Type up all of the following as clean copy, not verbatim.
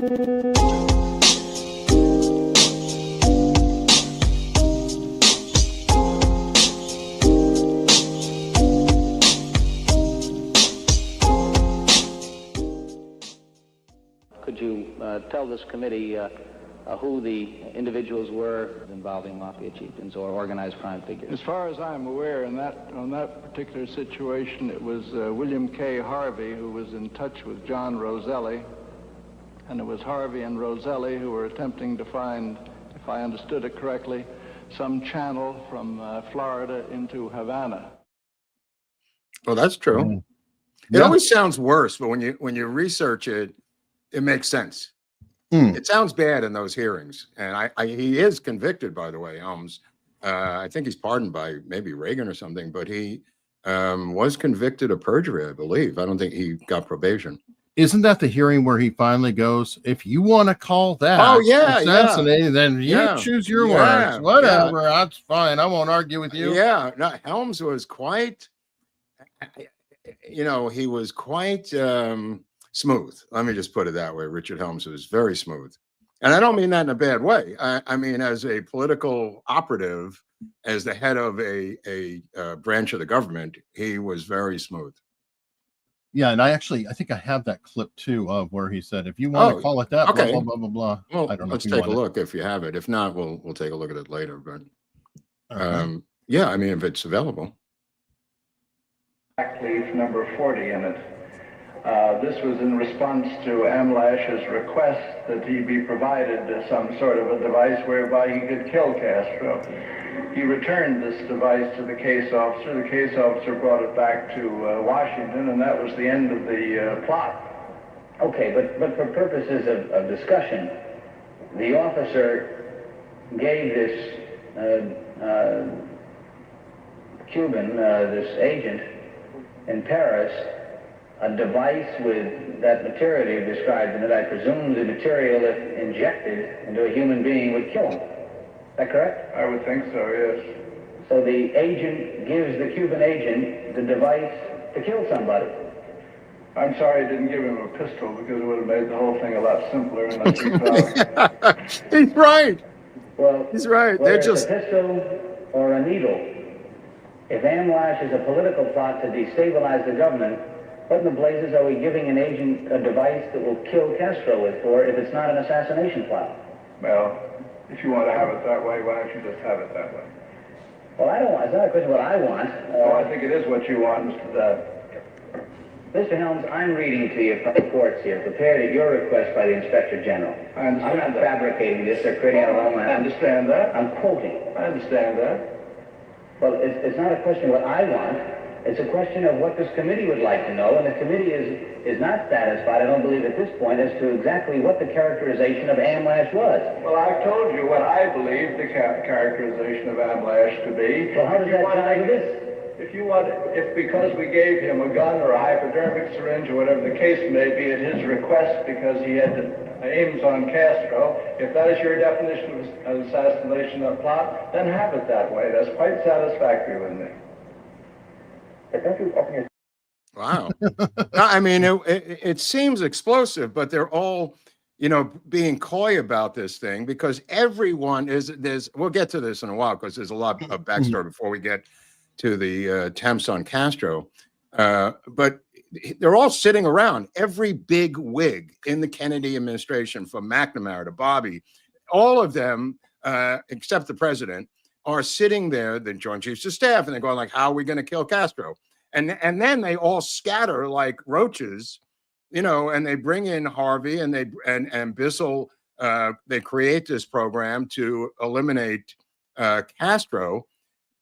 Could you tell this committee who the individuals were involving mafia chieftains or organized crime figures? As far as I'm aware, on that particular situation, it was William K. Harvey who was in touch with John Roselli, and it was Harvey and Roselli who were attempting to find, if I understood it correctly, some channel from Florida into Havana. Well, that's true. Mm. It always sounds worse, but when you research it, it makes sense. It sounds bad in those hearings, and he is convicted, by the way, Helms. I think he's pardoned by maybe Reagan or something, but he was convicted of perjury, I believe. I don't think he got probation. Isn't that the hearing where he finally goes, if you want to call that assassinating, then you choose your words. Whatever, that's fine. I won't argue with you. Yeah, no, Helms was quite, he was quite smooth. Let me just put it that way. Richard Helms was very smooth. And I don't mean that in a bad way. I mean, as a political operative, as the head of a branch of the government, he was very smooth. Yeah, and I think I have that clip too of where he said, if you want to call it that, okay. blah, blah, blah, blah, blah. Well, I don't know. Let's take a look if you have it. If not, we'll take a look at it later. But yeah, I mean, if it's available. Leaf number 40 in it. This was in response to Amlash's request that he be provided some sort of a device whereby he could kill Castro. He returned this device to the case officer. The case officer brought it back to Washington, and that was the end of the plot. Okay, but for purposes of discussion, the officer gave this Cuban, this agent in Paris, a device with that material you described in it. I presume the material, if injected into a human being, would kill him. Is that correct? I would think so, yes. So the agent gives the Cuban agent the device to kill somebody. I'm sorry I didn't give him a pistol, because it would have made the whole thing a lot simpler and less exhausting. He's right. Well, he's right. They're just a pistol or a needle. If Amlash is a political plot to destabilize the government, what in the blazes are we giving an agent a device that will kill Castro with for if it's not an assassination plot? Well, if you want to have it that way, why don't you just have it that way? Well, I don't want. It's not a question of what I want. I think it is what you want, Mr. Helms, I'm reading to you from reports here, prepared at your request by the Inspector General. I understand I'm not fabricating this or creating a long I understand that. I'm quoting. I understand that. Well, it's not a question of what I want. It's a question of what this committee would like to know, and the committee is not satisfied, I don't believe at this point, as to exactly what the characterization of Amlash was. Well, I've told you what I believe the characterization of Amlash to be. Well, how does that tie to this? If because we gave him a gun or a hypodermic syringe or whatever the case may be at his request because he had aims on Castro, if that is your definition of assassination of plot, then have it that way. That's quite satisfactory with me. Wow. I mean, it seems explosive, but they're all, being coy about this thing because everyone we'll get to this in a while because there's a lot of backstory before we get to the attempts on Castro. But they're all sitting around. Every big wig in the Kennedy administration, from McNamara to Bobby, all of them, except the president, are sitting there, the Joint Chiefs of Staff, and they're going like, how are we going to kill Castro? And then they all scatter like roaches, and they bring in Harvey and Bissell. They create this program to eliminate Castro.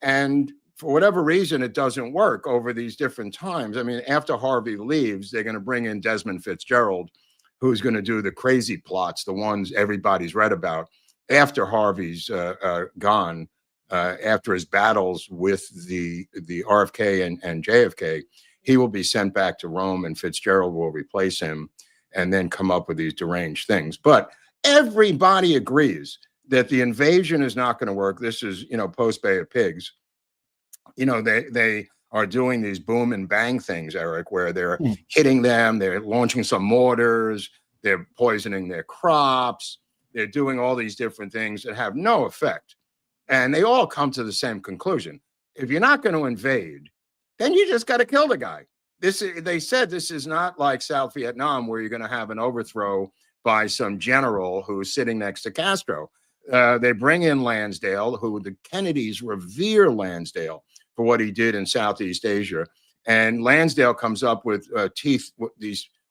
And for whatever reason, it doesn't work over these different times. I mean, after Harvey leaves, they're going to bring in Desmond Fitzgerald, who's going to do the crazy plots, the ones everybody's read about after Harvey's gone. After his battles with the RFK and JFK, he will be sent back to Rome and Fitzgerald will replace him and then come up with these deranged things. But everybody agrees that the invasion is not going to work. This is, post Bay of Pigs. They are doing these boom and bang things, Eric, where they're hitting them, they're launching some mortars, They're poisoning their crops. They're doing all these different things that have no effect. And they all come to the same conclusion. If you're not going to invade, then you just got to kill the guy. They said this is not like South Vietnam, where you're going to have an overthrow by some general who's sitting next to Castro. They bring in Lansdale, who the Kennedys revere Lansdale for what he did in Southeast Asia. And Lansdale comes up with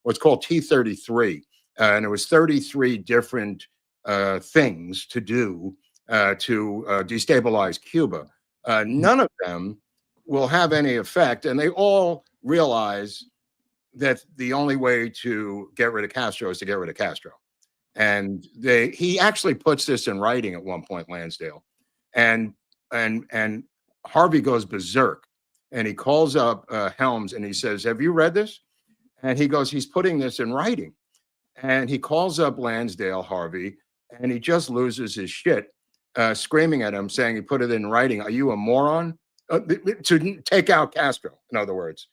what's called T-33. And it was 33 different things to do to destabilize Cuba. None of them will have any effect. And they all realize that the only way to get rid of Castro is to get rid of Castro. And he actually puts this in writing at one point, Lansdale. And Harvey goes berserk. And he calls up Helms and he says, have you read this? And he goes, he's putting this in writing. And he calls up Lansdale, Harvey, and he just loses his shit, screaming at him, saying he put it in writing. Are you a moron? To take out Castro, in other words.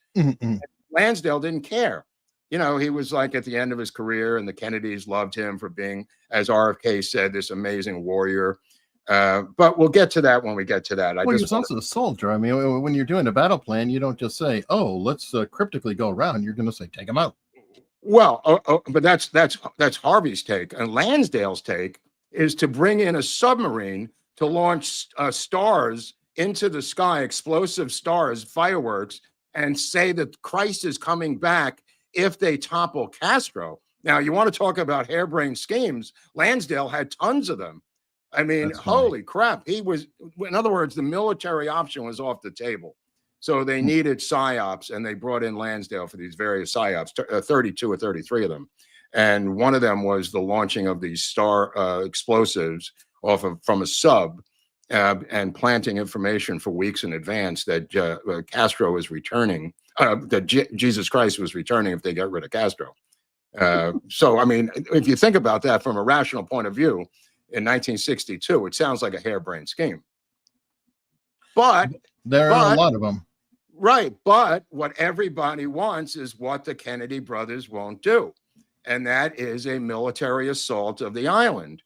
Lansdale didn't care. You know, he was like at the end of his career, and the Kennedys loved him for being, as RFK said, this amazing warrior. But we'll get to that when we get to that. Well, he was also a soldier. I mean, when you're doing a battle plan, you don't just say, oh, let's cryptically go around. You're going to say, take him out. Well, but that's Harvey's take. And Lansdale's take is to bring in a submarine to launch stars into the sky, explosive stars, fireworks, and say that Christ is coming back if they topple Castro. Now, you want to talk about harebrained schemes? Lansdale had tons of them. I mean, holy crap. He was, in other words, the military option was off the table. So they needed psyops, and they brought in Lansdale for these various psyops, 32 or 33 of them. And one of them was the launching of these star explosives from a sub and planting information for weeks in advance that Castro was returning, that Jesus Christ was returning if they got rid of Castro. So, I mean, if you think about that from a rational point of view, in 1962, it sounds like a harebrained scheme. But there are a lot of them. Right. But what everybody wants is what the Kennedy brothers won't do. And that is a military assault of the island.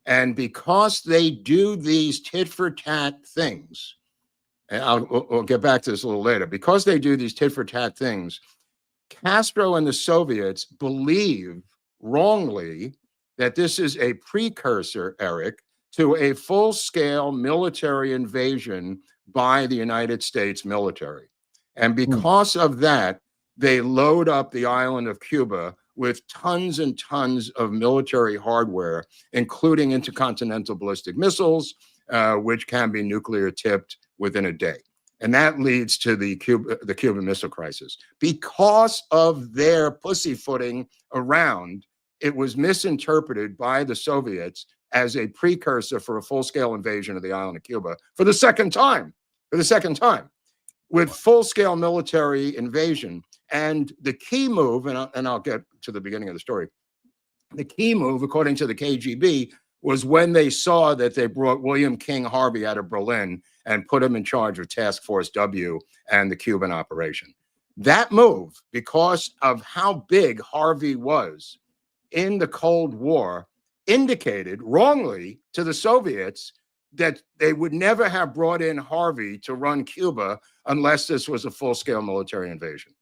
And because they do these tit for tat things, and we'll get back to this a little later, because they do these tit for tat things, Castro and the Soviets believe wrongly that this is a precursor, Eric, to a full-scale military invasion by the United States military. And because of that, they load up the island of Cuba with tons and tons of military hardware, including intercontinental ballistic missiles, which can be nuclear tipped within a day. And that leads to the Cuban Missile Crisis. Because of their pussyfooting around, it was misinterpreted by the Soviets as a precursor for a full-scale invasion of the island of Cuba for the second time, with full-scale military invasion. And the key move, and I'll get to the beginning of the story, the key move, according to the KGB, was when they saw that they brought William King Harvey out of Berlin and put him in charge of Task Force W and the Cuban operation. That move, because of how big Harvey was in the Cold War, indicated wrongly to the Soviets that they would never have brought in Harvey to run Cuba unless this was a full-scale military invasion.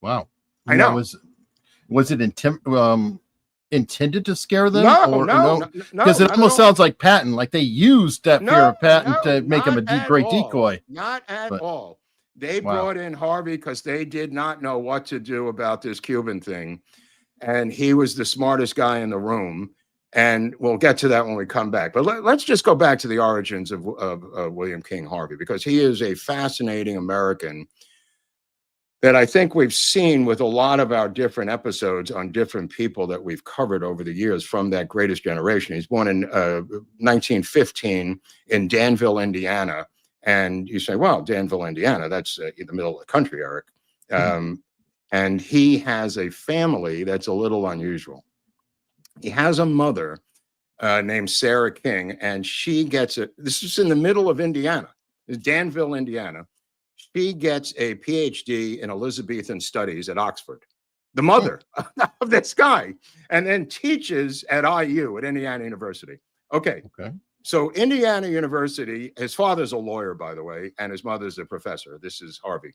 Wow. I know. Was it intended to scare them? No. Because it almost sounds like Patton, like they used that fear of Patton to make him a great decoy. Not at all. They brought in Harvey because they did not know what to do about this Cuban thing. And he was the smartest guy in the room. And we'll get to that when we come back. But let's just go back to the origins of William King Harvey, because he is a fascinating American that I think we've seen with a lot of our different episodes on different people that we've covered over the years from that greatest generation. He's born in 1915 in Danville, Indiana. And you say, well, Danville, Indiana, that's in the middle of the country, Eric. And he has a family that's a little unusual. He has a mother named Sarah King, and she gets this is in the middle of Indiana, Danville, Indiana. She gets a PhD in Elizabethan studies at Oxford. the mother of this guy, and then teaches at IU, at Indiana University. Okay. So Indiana University, his father's a lawyer, by the way, and his mother's a professor. This is Harvey,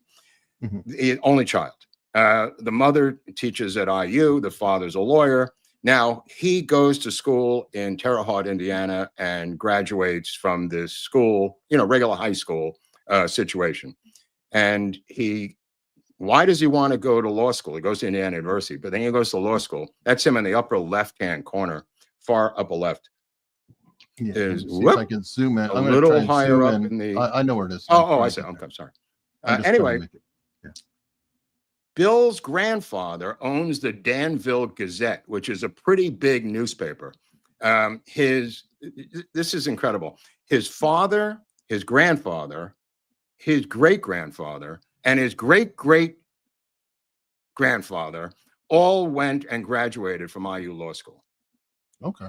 the only child. The mother teaches at IU, the father's a lawyer. Now, he goes to school in Terre Haute, Indiana, and graduates from this school, regular high school situation. And why does he want to go to law school? He goes to Indiana University, but then he goes to law school. That's him in the upper left-hand corner, far upper left. Yeah, see if I can zoom in. A little higher up in the... I know where it is. I see. Okay, I'm sorry. Anyway, Bill's grandfather owns the Danville Gazette, which is a pretty big newspaper. This is incredible. His father, his grandfather, his great-grandfather, and his great-great-grandfather all went and graduated from IU Law School. Okay.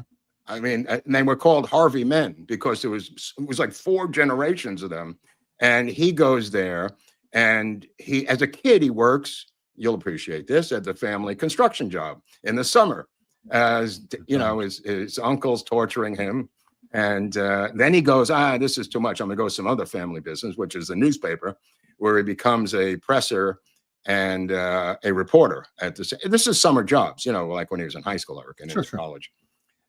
I mean, and they were called Harvey men because it was like 4 generations of them. And he goes there, and as a kid, he works, you'll appreciate this, at the family construction job in the summer, as his uncle's torturing him. And then he goes, this is too much. I'm gonna go to some other family business, which is the newspaper, where he becomes a presser and a reporter this is summer jobs, like when he was in high school, Eric, and in college.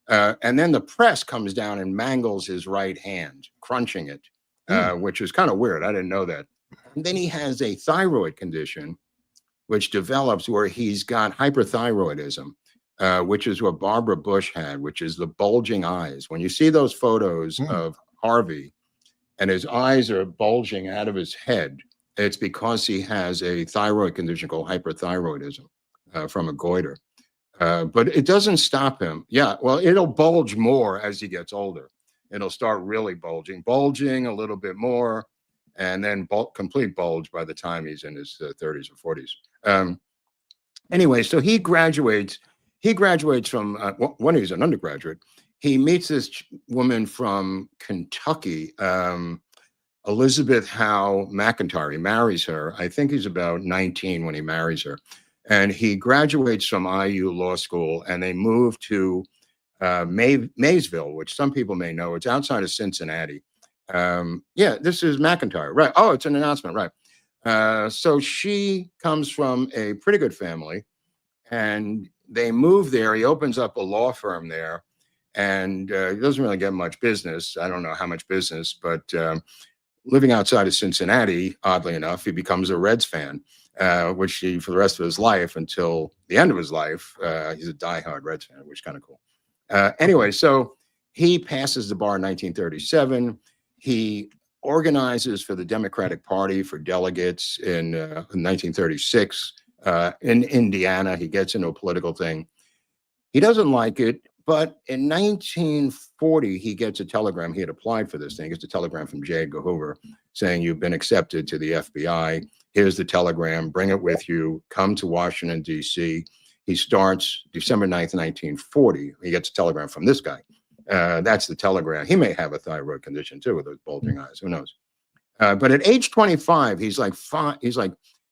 And then the press comes down and mangles his right hand, crunching it, which is kind of weird. I didn't know that. And then he has a thyroid condition, which develops where he's got hyperthyroidism, which is what Barbara Bush had, which is the bulging eyes. When you see those photos of Harvey and his eyes are bulging out of his head, it's because he has a thyroid condition called hyperthyroidism from a goiter. But it doesn't stop him. Yeah, well, it'll bulge more as he gets older. It'll start really bulging a little bit more, and then complete bulge by the time he's in his 30s or 40s. Anyway, so he graduates from, when he's an undergraduate, he meets this woman from Kentucky, Elizabeth Howe McIntyre. He marries her. I think he's about 19 when he marries her. And he graduates from IU Law School, and they move to Maysville, which some people may know. It's outside of Cincinnati. This is McIntyre, right? Oh, it's an announcement, right? So she comes from a pretty good family, and they move there. He opens up a law firm there, and he doesn't really get much business. I don't know how much business, but living outside of Cincinnati, oddly enough, he becomes a Reds fan, which he, for the rest of his life, until the end of his life, he's a diehard Reds fan, which is kind of cool. Anyway, so he passes the bar in 1937. He organizes for the Democratic Party for delegates in 1936 in Indiana. He gets into a political thing. He doesn't like it, but in 1940, he gets a telegram. He had applied for this thing. He gets a telegram from J. Edgar Hoover saying, "You've been accepted to the FBI. Here's the telegram. Bring it with you. Come to Washington, D.C." He starts December 9th, 1940. He gets a telegram from this guy. That's the telegram. He may have a thyroid condition too, with those bulging eyes. Who knows? But at age 25, he's like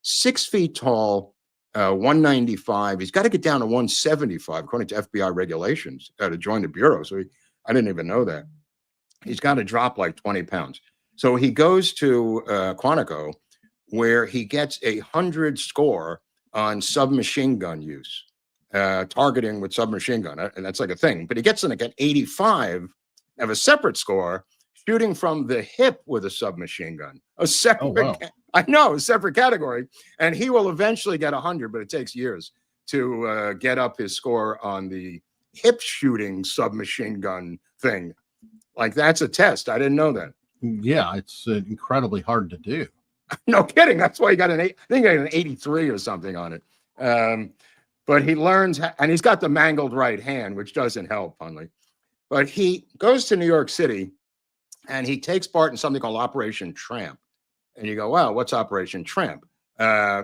6 feet tall, 195. He's got to get down to 175 according to FBI regulations to join the bureau. So I didn't even know that. He's got to drop like 20 pounds. So he goes to Quantico, where he gets 100 score on submachine gun use, targeting with submachine gun, and that's like a thing. But he gets like an 85 of a separate score, shooting from the hip with a submachine gun, a separate. I know, a separate category, and he will eventually get 100, but it takes years to get up his score on the hip shooting submachine gun thing. Like, that's a test. I didn't know that. Yeah, it's incredibly hard to do. No kidding. That's why he got I think he got an 83 or something on it. But he learns, and he's got the mangled right hand, which doesn't help, Hunley. But he goes to New York City, and he takes part in something called Operation Tramp. And you go, wow, what's Operation Tramp?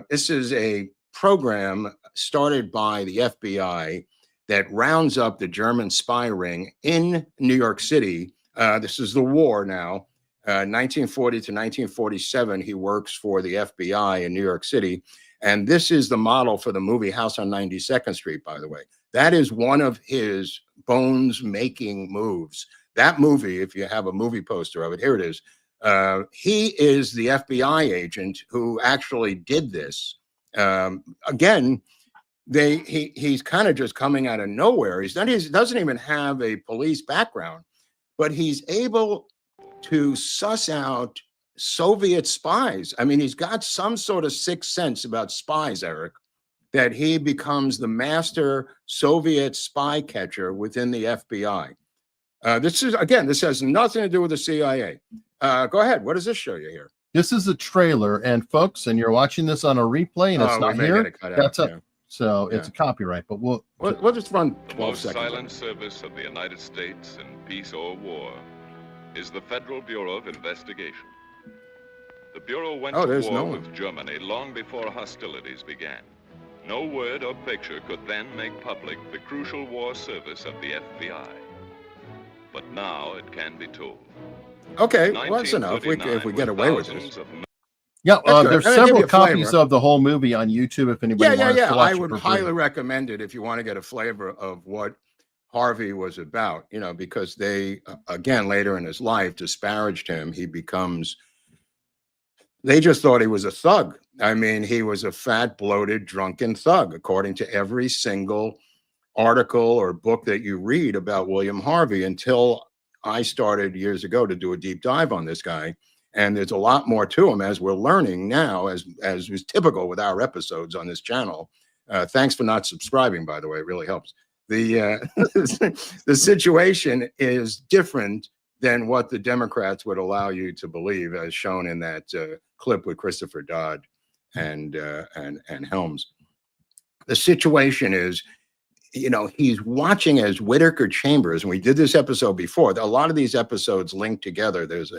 This is a program started by the FBI that rounds up the German spy ring in New York City. This is the war now. 1940 to 1947, he works for the FBI in New York City. And this is the model for the movie House on 92nd Street, by the way. That is one of his bones-making moves. That movie, if you have a movie poster of it, here it is. He is the FBI agent who actually did this. Again, he's kind of just coming out of nowhere. He doesn't even have a police background, but he's able to suss out Soviet spies. I mean, he's got some sort of sixth sense about spies, Eric, that he becomes the master Soviet spy catcher within the FBI. This has nothing to do with the CIA. Go ahead. What does this show you here? This is a trailer, and folks, and you're watching this on a replay, and it's not here. It's a copyright, but we'll just run 12 most seconds. Silent service of the United States in peace or war is the Federal Bureau of Investigation. The Bureau went to war with Germany long before hostilities began. No word or picture could then make public the crucial war service of the FBI. But now it can be told. Okay, well, that's enough. If we get away with this. Yeah, there's several copies of the whole movie on YouTube if anybody wants to watch it. I would highly recommend it if you want to get a flavor of what Harvey was about, you know, because they, again, later in his life, disparaged him. They just thought he was a thug. I mean, he was a fat, bloated, drunken thug, according to every single article or book that you read about William Harvey, until I started years ago to do a deep dive on this guy. And there's a lot more to him, as we're learning now, as is typical with our episodes on this channel. Thanks for not subscribing, by the way. It really helps. The situation is different than what the Democrats would allow you to believe, as shown in that clip with Christopher Dodd and Helms. The situation is, you know, he's watching as Whittaker Chambers, and we did this episode before. A lot of these episodes link together. There's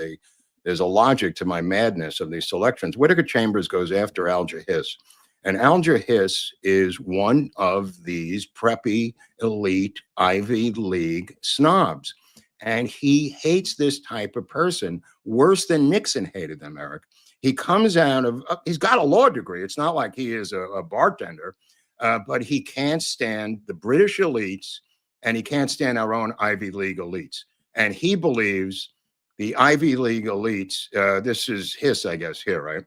a logic to my madness of these selections. Whittaker Chambers goes after Alger Hiss. And Alger Hiss is one of these preppy, elite, Ivy League snobs. And he hates this type of person worse than Nixon hated them, Eric. He comes out of, he's got a law degree. It's not like he is a bartender, but he can't stand the British elites, and he can't stand our own Ivy League elites. And he believes the Ivy League elites, this is Hiss, I guess, here, right?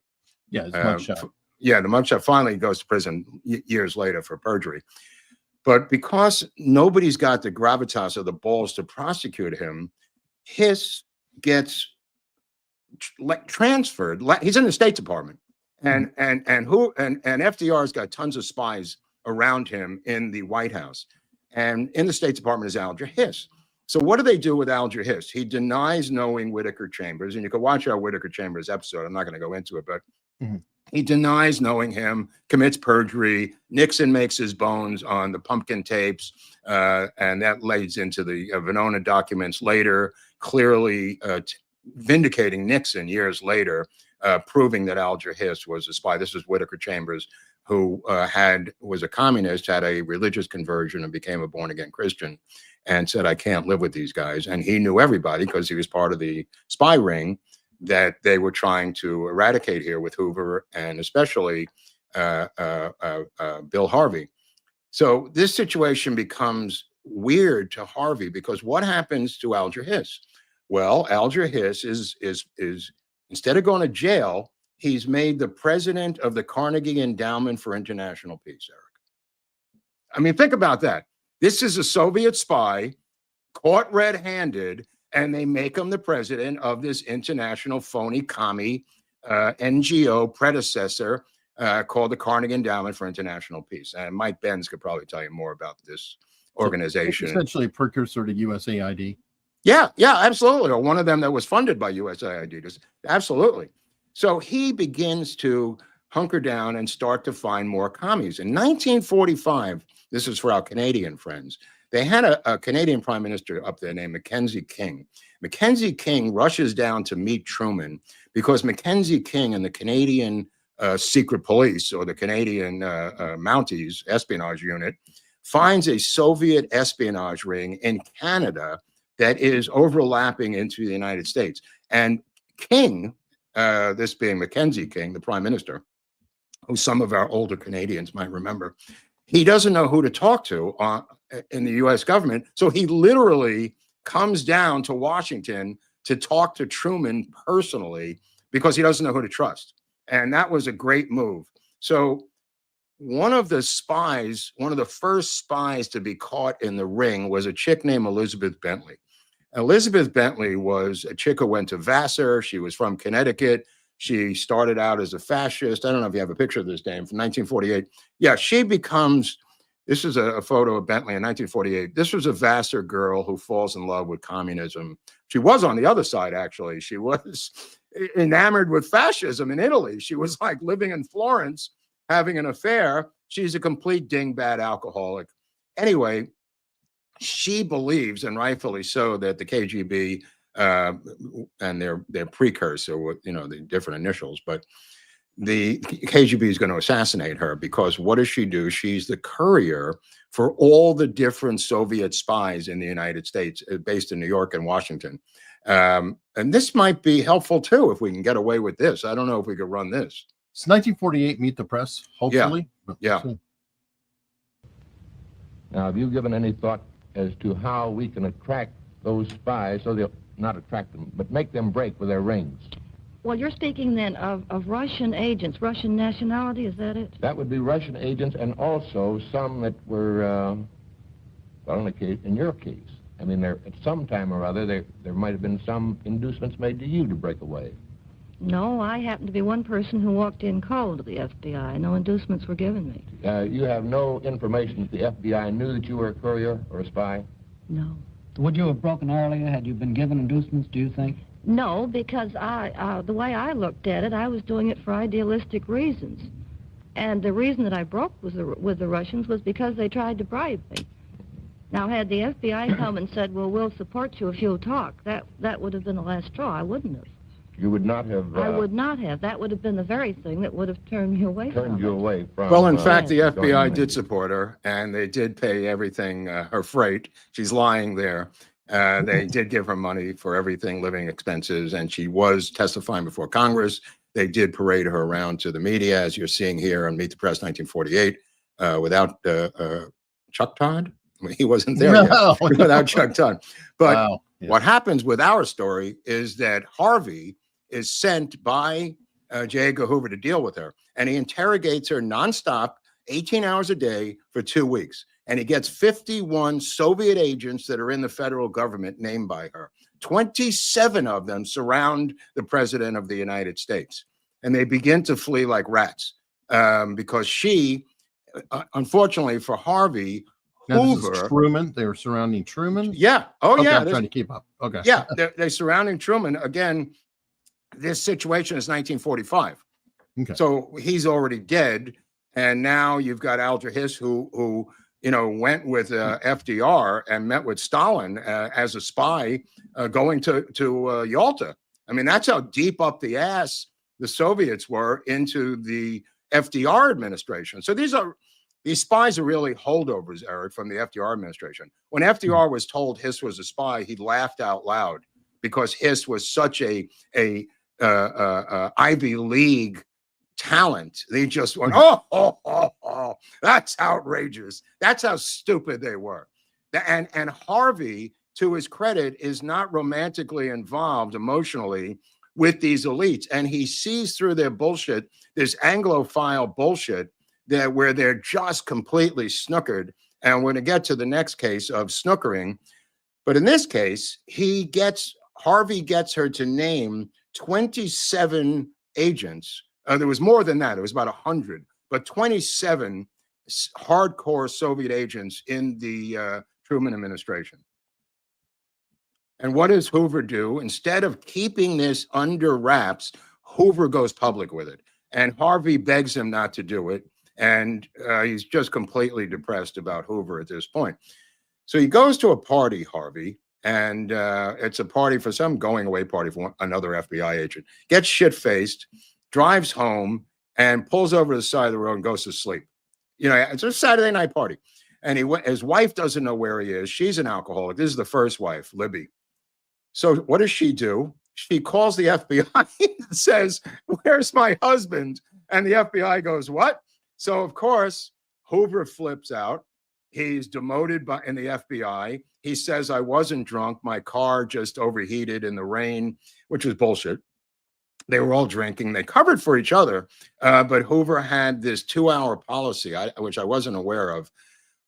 Yeah, it's mugshot. Yeah, the mugshot. Finally goes to prison years later for perjury. But because nobody's got the gravitas or the balls to prosecute him, Hiss gets transferred. He's in the State Department, and FDR's got tons of spies around him in the White House, and in the State Department is Alger Hiss. So what do they do with Alger Hiss? He denies knowing Whittaker Chambers, and you can watch our Whittaker Chambers episode. I'm not going to go into it, but he denies knowing him, commits perjury. Nixon makes his bones on the pumpkin tapes, and that leads into the Venona documents later, clearly vindicating Nixon years later, proving that Alger Hiss was a spy. This is Whittaker Chambers, who was a communist, had a religious conversion, and became a born-again Christian, and said, I can't live with these guys. And he knew everybody because he was part of the spy ring that they were trying to eradicate here with Hoover, and especially Bill Harvey. So this situation becomes weird to Harvey, because what happens to Alger Hiss? Well, Alger Hiss is instead of going to jail, he's made the president of the Carnegie Endowment for International Peace, Eric. I mean, think about that. This is a Soviet spy caught red-handed, and they make him the president of this international phony commie NGO predecessor called the Carnegie Endowment for International Peace. And Mike Benz could probably tell you more about this organization. It's essentially a precursor to USAID. Yeah, absolutely. Or one of them that was funded by USAID. Absolutely. So he begins to hunker down and start to find more commies. In 1945, this is for our Canadian friends, they had a Canadian prime minister up there named Mackenzie King. Mackenzie King rushes down to meet Truman because Mackenzie King and the Canadian secret police, or the Canadian Mounties espionage unit, finds a Soviet espionage ring in Canada that is overlapping into the United States. And King, this being Mackenzie King, the prime minister, who some of our older Canadians might remember. He doesn't know who to talk to in the US government. So he literally comes down to Washington to talk to Truman personally because he doesn't know who to trust. And that was a great move. So one of the spies, one of the first spies to be caught in the ring was a chick named Elizabeth Bentley. Elizabeth Bentley was a chick who went to Vassar. She was from Connecticut. She started out as a fascist. I don't know if you have a picture of this dame from 1948. Yeah, she becomes, this is a photo of Bentley in 1948. This was a Vassar girl who falls in love with communism. She was on the other side, actually. She was enamored with fascism in Italy. She was like living in Florence, having an affair. She's a complete dingbat alcoholic. Anyway, she believes, and rightfully so, that the KGB and their precursor, you know, the different initials, but the KGB is going to assassinate her because what does she do? She's the courier for all the different Soviet spies in the United States, based in New York and Washington. And this might be helpful too if we can get away with this. I don't know if we could run this. It's 1948. Meet the Press. Hopefully, yeah. Now, have you given any thought as to how we can attract those spies so they'll not attract them, but make them break with their rings? Well, you're speaking then of Russian agents, Russian nationality, is that it? That would be Russian agents, and also some that were, well, in your case, I mean, at some time or other, there might have been some inducements made to you to break away. No, I happen to be one person who walked in cold to the FBI. No inducements were given me. You have no information that the FBI knew that you were a courier or a spy? No. Would you have broken earlier had you been given inducements, do you think? No, because the way I looked at it, I was doing it for idealistic reasons. And the reason that I broke with the Russians was because they tried to bribe me. Now, had the FBI come and said, well, we'll support you if you'll talk, that would have been the last straw. I wouldn't have. You would not have... I would not have. That would have been the very thing that would have turned me away from it. Well, in fact, the FBI did support her, and they did pay everything, her freight. She's lying there. They did give her money for everything, living expenses, and she was testifying before Congress. They did parade her around to the media, as you're seeing here on Meet the Press 1948, without Chuck Todd. I mean, he wasn't there yet, without Chuck Todd. But what happens with our story is that Harvey is sent by J. Edgar Hoover to deal with her, and he interrogates her nonstop, 18 hours a day for 2 weeks. And he gets 51 Soviet agents that are in the federal government named by her. 27 of them surround the president of the United States. And they begin to flee like rats because she, unfortunately for Harvey, now, Hoover. This is Truman. They were surrounding Truman? Yeah. Oh, okay, yeah. I'm trying to keep up. Okay. Yeah. They're surrounding Truman. Again, this situation is 1945. Okay. So he's already dead. And now you've got Alger Hiss, who went with FDR and met with Stalin as a spy going to Yalta. I mean, that's how deep up the ass the Soviets were into the FDR administration. So these spies are really holdovers, Eric, from the FDR administration. When FDR was told Hiss was a spy, he laughed out loud because Hiss was such a Ivy League talent. They just went, oh, that's outrageous. That's how stupid they were. And Harvey, to his credit, is not romantically involved emotionally with these elites. And he sees through their bullshit, this Anglophile bullshit, where they're just completely snookered. And we're going to get to the next case of snookering. But in this case, Harvey gets her to name 27 agents. There was more than that. It was about 100, but 27 hardcore Soviet agents in the Truman administration. And what does Hoover do? Instead of keeping this under wraps, Hoover goes public with it. And Harvey begs him not to do it. And he's just completely depressed about Hoover at this point. So he goes to a party, Harvey, and it's a party for some going away party for another FBI agent. Gets shit-faced, drives home, and pulls over to the side of the road and goes to sleep. It's a Saturday night party. And his wife doesn't know where he is. She's an alcoholic. This is the first wife, Libby. So what does she do? She calls the FBI and says, where's my husband? And the FBI goes, what? So, of course, Hoover flips out. He's demoted in the FBI. He says, I wasn't drunk. My car just overheated in the rain, which was bullshit. They were all drinking. They covered for each other. But Hoover had this 2-hour policy, which I wasn't aware of,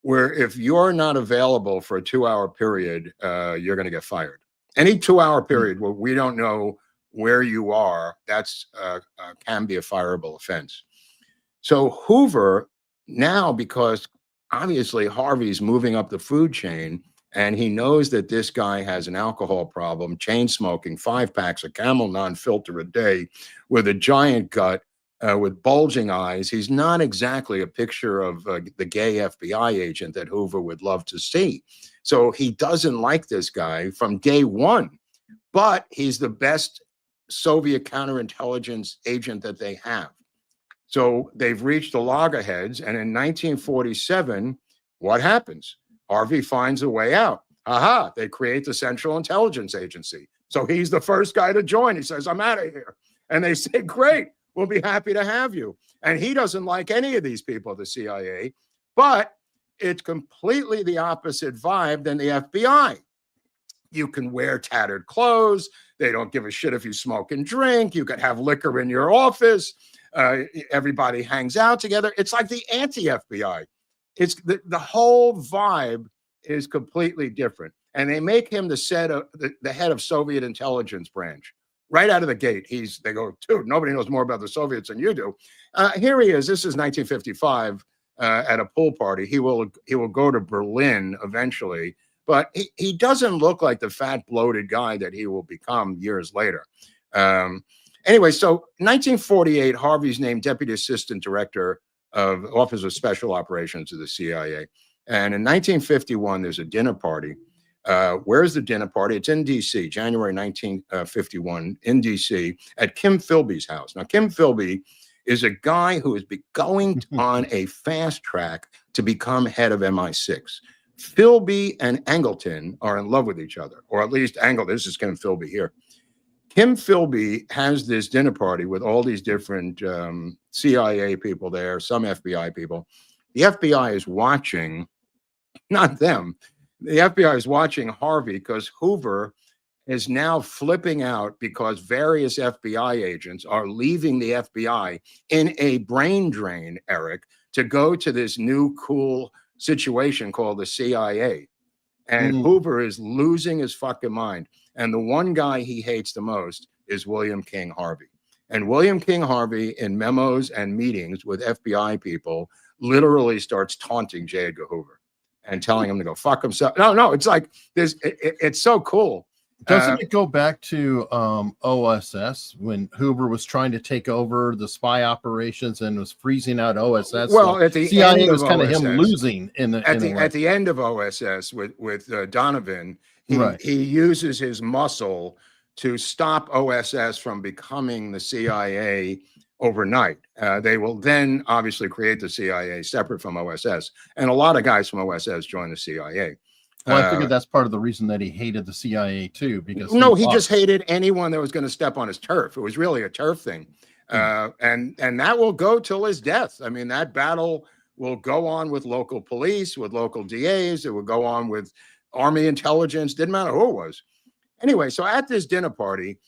where if you're not available for a 2-hour period, you're going to get fired. Any 2-hour period where we don't know where you are, that's can be a fireable offense. So Hoover now, because obviously Harvey's moving up the food chain, and he knows that this guy has an alcohol problem, chain smoking, 5 packs of Camel non-filter a day, with a giant gut, with bulging eyes. He's not exactly a picture of the gay FBI agent that Hoover would love to see. So he doesn't like this guy from day one, but he's the best Soviet counterintelligence agent that they have. So they've reached the loggerheads, and in 1947, what happens? Harvey finds a way out. Aha, they create the Central Intelligence Agency. So he's the first guy to join. He says, I'm out of here. And they say, great, we'll be happy to have you. And he doesn't like any of these people, the CIA, but it's completely the opposite vibe than the FBI. You can wear tattered clothes. They don't give a shit if you smoke and drink. You can have liquor in your office. Everybody hangs out together. It's like the anti-FBI. It's the whole vibe is completely different. And they make him the head of Soviet intelligence branch. Right out of the gate, they go, dude, nobody knows more about the Soviets than you do. Here he is. This is 1955 at a pool party. He will go to Berlin eventually, but he doesn't look like the fat, bloated guy that he will become years later. Anyway, so 1948, Harvey's named Deputy Assistant Director of Office of Special Operations of the CIA. And in 1951, there's a dinner party. Where's the dinner party? It's in D.C., January 1951, in D.C., at Kim Philby's house. Now, Kim Philby is a guy who is going on a fast track to become head of MI6. Philby and Angleton are in love with each other, or at least this is Kim Philby here. Kim Philby has this dinner party with all these different CIA people there, some FBI people. The FBI is watching, not them. The FBI is watching Harvey because Hoover is now flipping out because various FBI agents are leaving the FBI in a brain drain, Eric, to go to this new cool situation called the CIA. And Hoover is losing his fucking mind. And the one guy he hates the most is William King Harvey. And William King Harvey, in memos and meetings with FBI people, literally starts taunting J. Edgar Hoover and telling him to go fuck himself. No, it's like this. It's so cool. Doesn't it go back to OSS when Hoover was trying to take over the spy operations and was freezing out OSS? Well, at the CIA end was of kind of OSS, him losing at the end of OSS with Donovan. He uses his muscle to stop OSS from becoming the CIA overnight. They will then obviously create the CIA separate from OSS, and a lot of guys from OSS join the CIA. Well, I figured that's part of the reason that he hated the CIA too, because he just hated anyone that was going to step on his turf. It was really a turf thing, and that will go till his death. I mean, that battle will go on with local police, with local DAs. It will go on with Army intelligence. Didn't matter who it was. Anyway, so at this dinner party,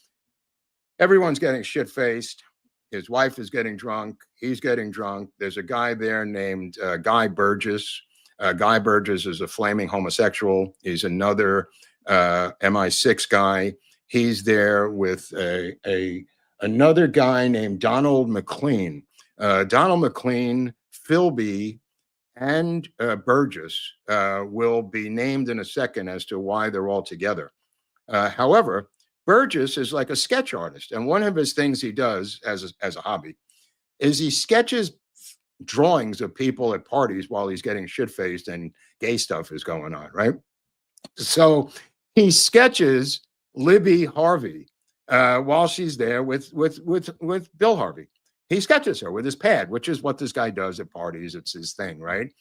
everyone's getting shit-faced. His wife is getting drunk. He's getting drunk. There's a guy there named Guy Burgess. Guy Burgess is a flaming homosexual. He's another MI6 guy. He's there with another guy named Donald McLean. Donald McLean, Philby, and Burgess will be named in a second as to why they're all together. However, Burgess is like a sketch artist, and one of his things he does as a hobby is he sketches drawings of people at parties while he's getting shit-faced and gay stuff is going on, right? So he sketches Libby Harvey while she's there with Bill Harvey. He sketches her with his pad, which is what this guy does at parties. It's his thing, right?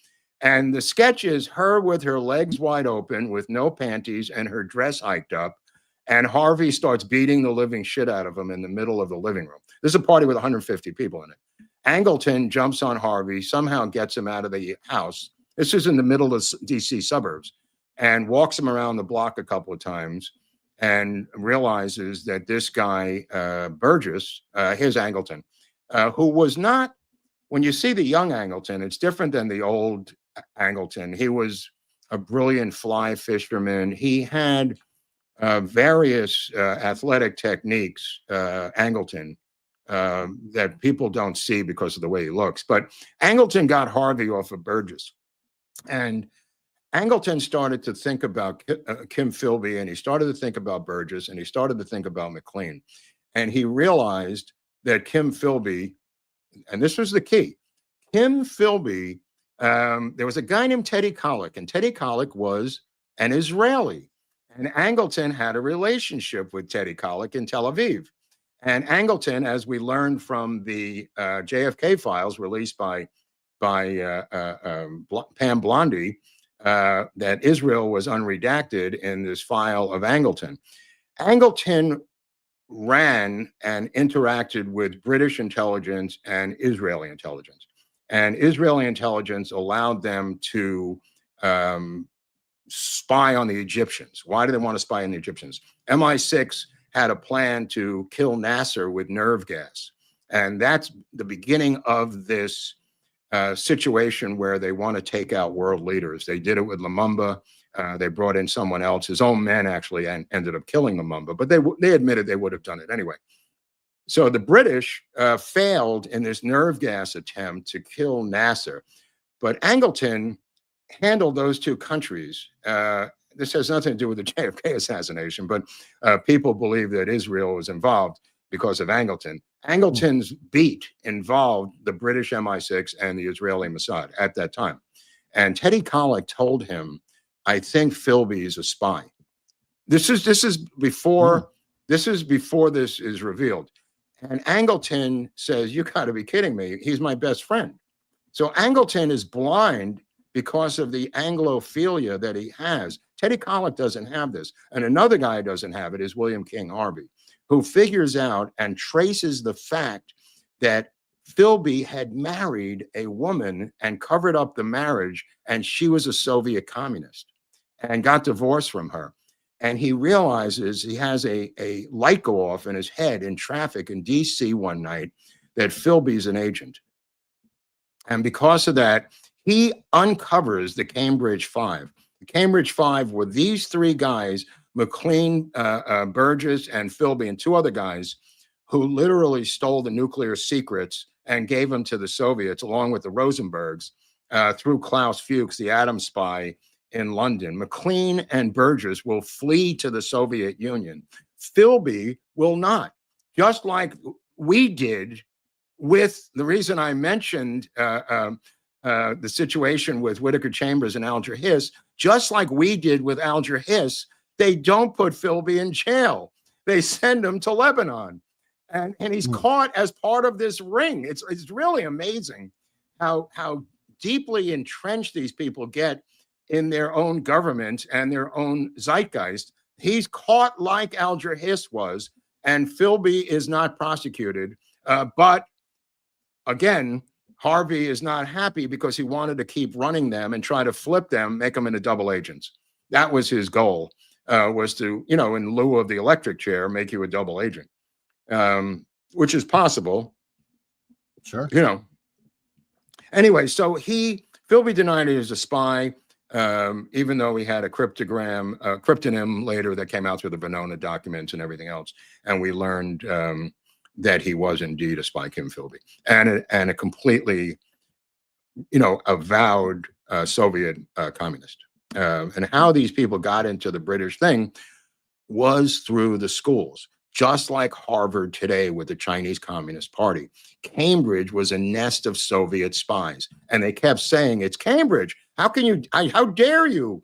And the sketch is her with her legs wide open with no panties and her dress hiked up. And Harvey starts beating the living shit out of him in the middle of the living room. This is a party with 150 people in it. Angleton jumps on Harvey, somehow gets him out of the house. This is in the middle of DC suburbs, and walks him around the block a couple of times and realizes that this guy, Burgess, here's Angleton, who was not, when you see the young Angleton, it's different than the old Angleton. He was a brilliant fly fisherman. He had various athletic techniques, Angleton, that people don't see because of the way he looks. But Angleton got Harvey off of Burgess. And Angleton started to think about Kim Philby, and he started to think about Burgess, and he started to think about McLean. And he realized that Kim Philby, and this was the key, Kim Philby, there was a guy named Teddy Kollek, and Teddy Kollek was an Israeli. And Angleton had a relationship with Teddy Kollek in Tel Aviv. And Angleton, as we learned from the JFK files released by Pam Blondie, that Israel was unredacted in this file of Angleton. Angleton ran and interacted with British intelligence and Israeli intelligence. And Israeli intelligence allowed them to spy on the Egyptians. Why do they want to spy on the Egyptians? MI6 had a plan to kill Nasser with nerve gas. And that's the beginning of this situation where they want to take out world leaders. They did it with Lumumba. They brought in someone else. His own men actually ended up killing Lumumba, but they admitted they would have done it anyway. So the British failed in this nerve gas attempt to kill Nasser. But Angleton handled those two countries. This has nothing to do with the JFK assassination, but people believe that Israel was involved because of Angleton. Angleton's beat involved the British MI6 and the Israeli Mossad at that time. And Teddy Kollek told him, I think Philby is a spy. This is before this is revealed. And Angleton says, you got to be kidding me. He's my best friend. So Angleton is blind because of the Anglophilia that he has. Teddy Kollek doesn't have this. And another guy who doesn't have it is William King Harvey, who figures out and traces the fact that Philby had married a woman and covered up the marriage, and she was a Soviet communist and got divorced from her. And he realizes he has a light go off in his head in traffic in DC one night that Philby's an agent. And because of that, he uncovers the Cambridge Five. The Cambridge Five were these three guys, McLean, Burgess, and Philby, and two other guys who literally stole the nuclear secrets and gave them to the Soviets, along with the Rosenbergs, through Klaus Fuchs, the atom spy in London. McLean and Burgess will flee to the Soviet Union. Philby will not, just like we did with the reason I mentioned the situation with Whittaker Chambers and Alger Hiss, just like we did with Alger Hiss. They don't put Philby in jail. They send him to Lebanon. And he's caught as part of this ring. It's really amazing how deeply entrenched these people get in their own government and their own zeitgeist. He's caught like Alger Hiss was, and Philby is not prosecuted. But again, Harvey is not happy because he wanted to keep running them and try to flip them, make them into double agents. That was his goal, was to, in lieu of the electric chair, make you a double agent, which is possible. Sure. Anyway, so Philby denied he was a spy, even though he had a cryptonym later that came out through the Venona documents and everything else. And we learned that he was indeed a spy, Kim Philby, and a completely, avowed Soviet communist. And how these people got into the British thing was through the schools, just like Harvard today with the Chinese Communist Party. Cambridge was a nest of Soviet spies, and they kept saying, it's Cambridge. How dare you,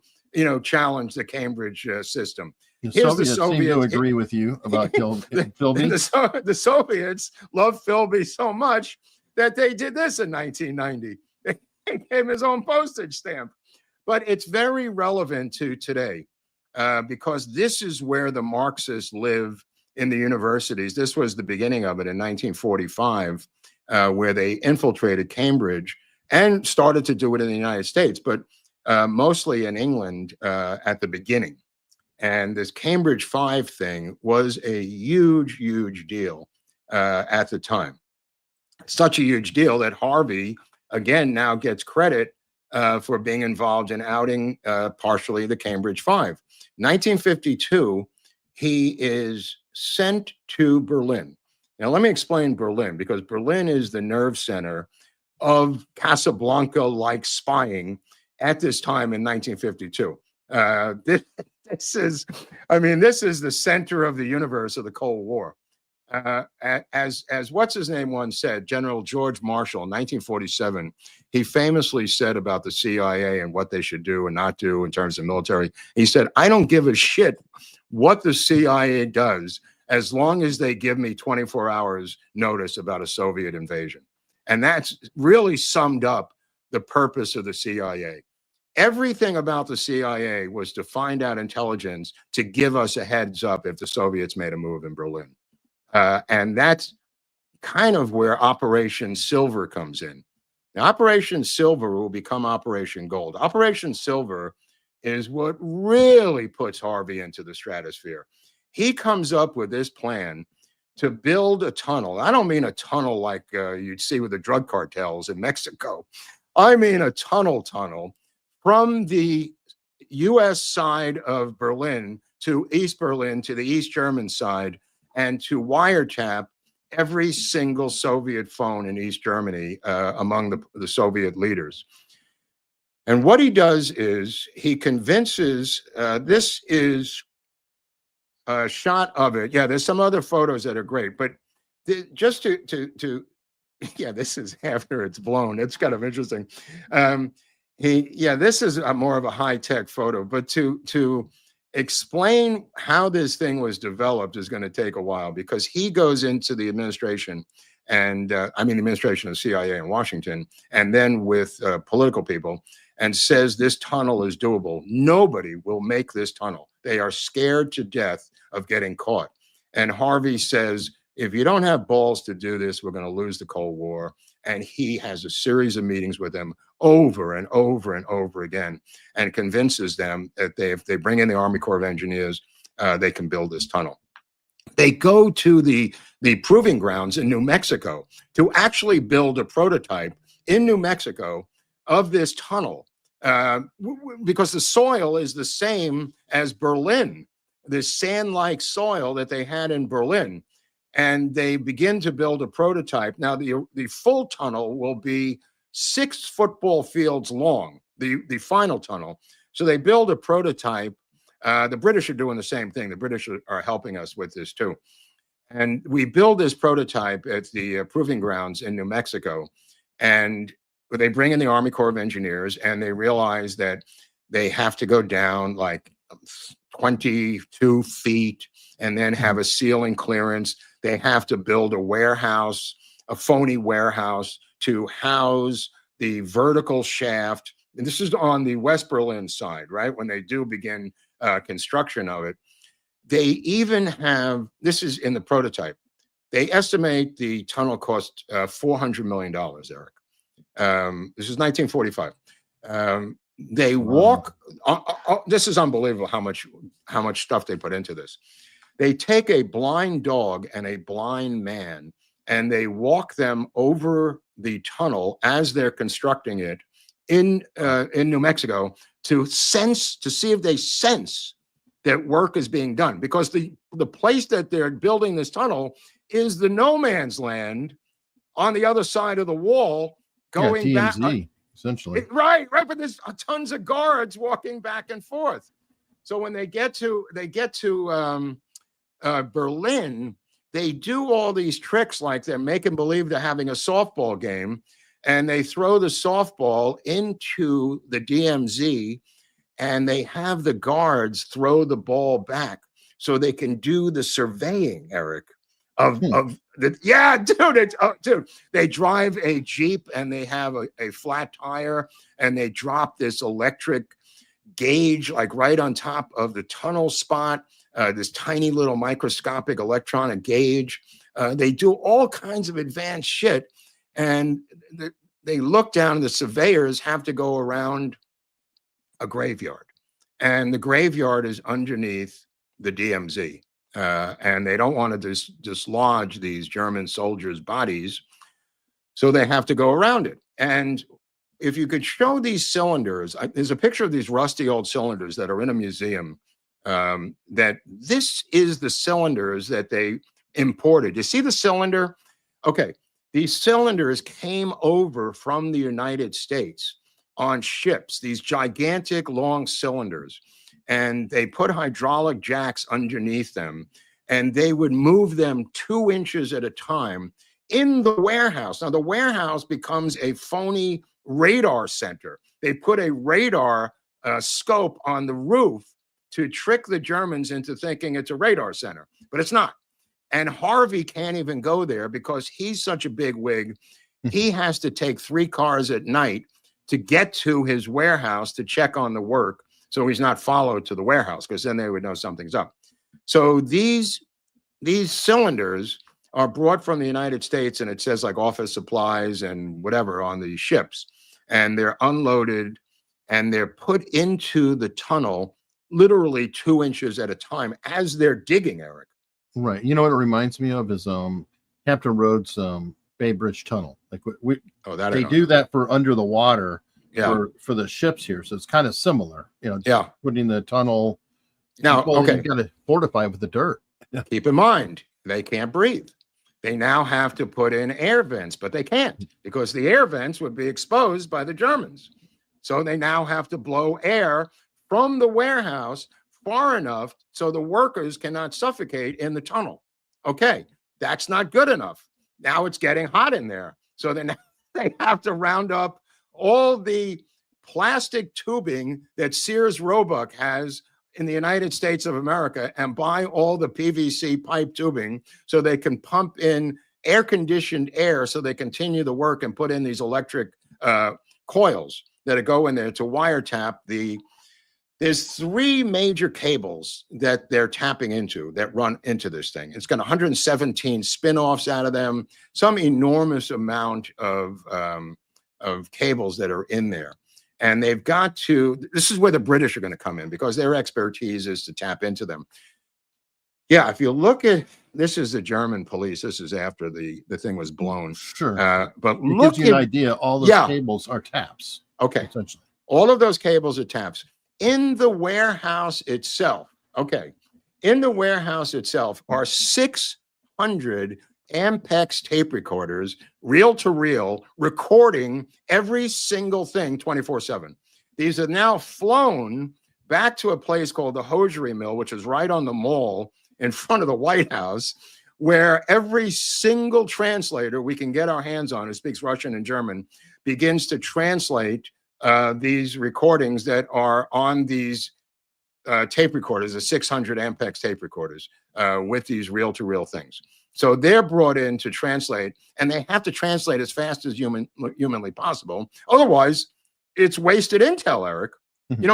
challenge the Cambridge system? The Soviets seem to agree with you about Philby. The Soviets loved Philby so much that they did this in 1990. They gave him his own postage stamp. But it's very relevant to today because this is where the Marxists live in the universities. This was the beginning of it in 1945. where they infiltrated Cambridge and started to do it in the United States, but mostly in England at the beginning. And this Cambridge 5 thing was a huge, huge deal at the time. Such a huge deal that Harvey, again, now gets credit for being involved in outing partially the Cambridge 5. 1952, he is sent to Berlin. Now, let me explain Berlin, because Berlin is the nerve center of Casablanca-like spying at this time in 1952. This is the center of the universe of the Cold War. As what's his name once said, General George Marshall in 1947, he famously said about the CIA and what they should do and not do in terms of military. He said, "I don't give a shit what the CIA does as long as they give me 24 hours notice about a Soviet invasion." And that's really summed up the purpose of the CIA. Everything about the CIA was to find out intelligence to give us a heads up if the Soviets made a move in Berlin. And that's kind of where Operation Silver comes in. Now, Operation Silver will become Operation Gold. Operation Silver is what really puts Harvey into the stratosphere. He comes up with this plan to build a tunnel. I don't mean a tunnel like you'd see with the drug cartels in Mexico. I mean a tunnel from the U.S. side of Berlin to East Berlin to the East German side, and to wiretap every single Soviet phone in East Germany among the Soviet leaders. And what he does is he convinces, this is a shot of it. Yeah, there's some other photos that are great, but just to yeah, this is after it's blown. It's kind of interesting. This is more of a high-tech photo, but to explain how this thing was developed is going to take a while, because he goes into the administration and the administration of CIA in Washington, and then with political people, and says this tunnel is doable. Nobody will make this tunnel. They are scared to death of getting caught. And Harvey says, if you don't have balls to do this, we're going to lose the Cold War. And he has a series of meetings with them over and over and over again, and convinces them that if they bring in the Army Corps of Engineers, they can build this tunnel. They go to the proving grounds in New Mexico to actually build a prototype in New Mexico of this tunnel, because the soil is the same as Berlin, this sand-like soil that they had in Berlin. And they begin to build a prototype. Now, the full tunnel will be 6 football fields long, the final tunnel. So they build a prototype. The British are doing the same thing. The British are helping us with this too. And we build this prototype at the proving grounds in New Mexico. And they bring in the Army Corps of Engineers, and they realize that they have to go down like 22 feet and then have a ceiling clearance. They have to build a warehouse, a phony warehouse, to house the vertical shaft. And this is on the West Berlin side, right? When they do begin construction of it. They even have, this is in the prototype, they estimate the tunnel cost $400 million, Eric. This is 1945. They walk, this is unbelievable how much stuff they put into this. They take a blind dog and a blind man, and they walk them over the tunnel as they're constructing it in New Mexico to see if they sense that work is being done, because the place that they're building this tunnel is the no man's land on the other side of the wall, going back. Essentially, right. But there's tons of guards walking back and forth. So when they get to Berlin, they do all these tricks, like they're making believe they're having a softball game, and they throw the softball into the DMZ, and they have the guards throw the ball back so they can do the surveying, Eric, of the, yeah, dude, they drive a Jeep, and they have a flat tire, and they drop this electric gauge like right on top of the tunnel spot. This tiny little microscopic electronic gauge. They do all kinds of advanced shit. And they look down, and the surveyors have to go around a graveyard. And the graveyard is underneath the DMZ. And they don't want to dislodge these German soldiers' bodies, so they have to go around it. And if you could show these cylinders, there's a picture of these rusty old cylinders that are in a museum, that this is the cylinders that they imported. You see the cylinder? Okay, these cylinders came over from the United States on ships, these gigantic long cylinders, and they put hydraulic jacks underneath them, and they would move them 2 inches at a time in the warehouse. Now, the warehouse becomes a phony radar center. They put a radar scope on the roof to trick the Germans into thinking it's a radar center, but it's not. And Harvey can't even go there because he's such a big wig. He has to take 3 cars at night to get to his warehouse to check on the work, so he's not followed to the warehouse, because then they would know something's up. So these cylinders are brought from the United States, and it says like office supplies and whatever on the ships, and they're unloaded and they're put into the tunnel literally 2 inches at a time as they're digging, Eric. Right. You know what it reminds me of is Hampton Roads Bay Bridge Tunnel. Like they do that for under the water for the ships here. So it's kind of similar, just putting the tunnel. Now, okay, you got to fortify it with the dirt. Keep in mind, they can't breathe. They now have to put in air vents, but they can't because the air vents would be exposed by the Germans. So they now have to blow air from the warehouse far enough so the workers cannot suffocate in the tunnel. Okay, that's not good enough. Now it's getting hot in there. So then they have to round up all the plastic tubing that Sears Roebuck has in the United States of America and buy all the PVC pipe tubing so they can pump in air-conditioned air so they continue the work and put in these electric coils that go in there to wiretap the. There's 3 major cables that they're tapping into that run into this thing. It's got 117 spin-offs out of them, some enormous amount of cables that are in there. And they've got to, this is where the British are going to come in because their expertise is to tap into them. Yeah, if you look at, this is the German police. This is after the thing was blown. Sure. But it look gives you an idea. All those cables are taps. Okay. Essentially. All of those cables are taps. In the warehouse itself, in the warehouse itself are 600 Ampex tape recorders, reel to reel, recording every single thing 24/7. These are now flown back to a place called the Hosiery Mill, which is right on the mall in front of the White House, where every single translator we can get our hands on who speaks Russian and German begins to translate these recordings that are on these tape recorders, the 600 Ampex tape recorders with these reel-to-reel things. So they're brought in to translate, and they have to translate as fast as humanly possible. Otherwise, it's wasted intel, Eric. In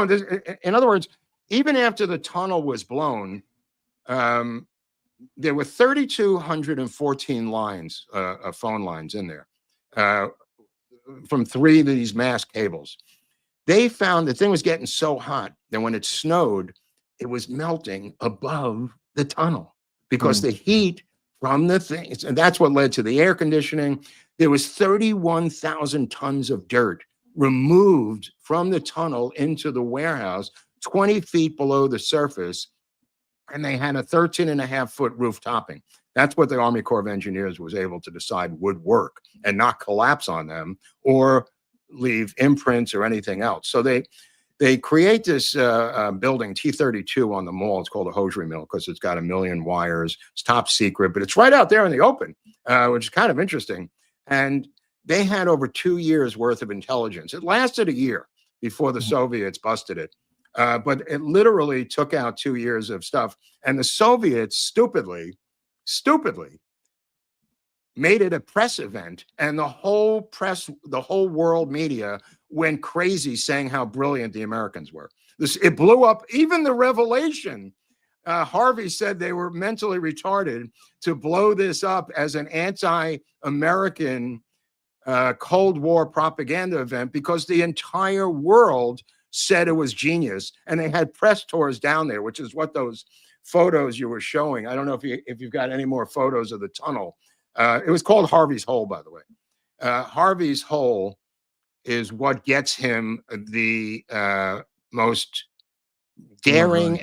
other words, even after the tunnel was blown, there were 3,214 lines, phone lines in there. From 3 of these mass cables. They found the thing was getting so hot that when it snowed, it was melting above the tunnel because the heat from the things, and that's what led to the air conditioning. There was 31,000 tons of dirt removed from the tunnel into the warehouse, 20 feet below the surface, and they had a 13.5-foot roof topping. That's what the Army Corps of Engineers was able to decide would work and not collapse on them or leave imprints or anything else. So they create this building, T32 on the mall. It's called a hosiery mill because it's got 1 million wires. It's top secret, but it's right out there in the open, which is kind of interesting. And they had over 2 years worth of intelligence. It lasted a year before the Soviets busted it. But it literally took out 2 years of stuff. And the Soviets stupidly made it a press event, and the whole press, the whole world media went crazy saying how brilliant the Americans were. It blew up. Even the revelation, Harvey said they were mentally retarded to blow this up as an anti-American Cold War propaganda event because the entire world said it was genius, and they had press tours down there, which is what those photos you were showing. I don't know if you've got any more photos of the tunnel. It was called Harvey's Hole, by the way. Harvey's Hole is what gets him the most daring.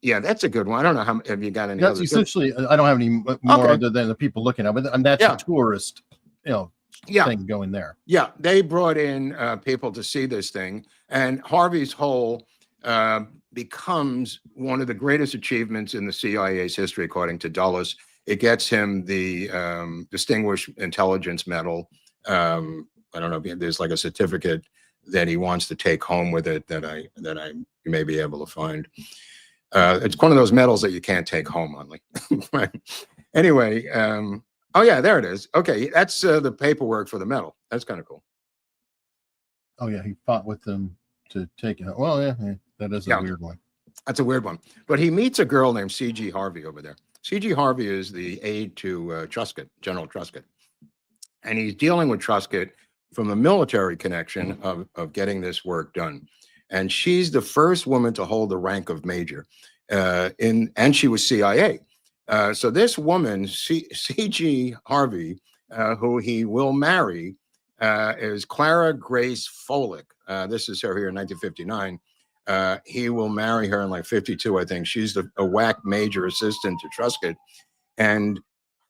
Yeah, that's a good one. I don't know how have you got any. That's essentially. I don't have any more other than the people looking at it, and that's a tourist, thing going there. Yeah, they brought in people to see this thing, and Harvey's Hole becomes one of the greatest achievements in the CIA's history, according to Dulles. It gets him the Distinguished Intelligence Medal. I don't know if there's like a certificate that he wants to take home with it that I you may be able to find. It's one of those medals that you can't take home on. Like, anyway. Oh yeah, there it is. Okay, that's the paperwork for the medal. That's kind of cool. Oh yeah, he fought with them to take it. Well, yeah, that is a weird one. That's a weird one. But he meets a girl named C.G. Harvey over there. C.G. Harvey is the aide to Truscott, General Truscott. And he's dealing with Truscott from a military connection of getting this work done. And she's the first woman to hold the rank of major. And she was CIA. So this woman, C.G. Harvey, who he will marry, is Clara Grace Folick. This is her here in 1959. He will marry her in like 52, I think. She's a WAC major assistant to Truscott. And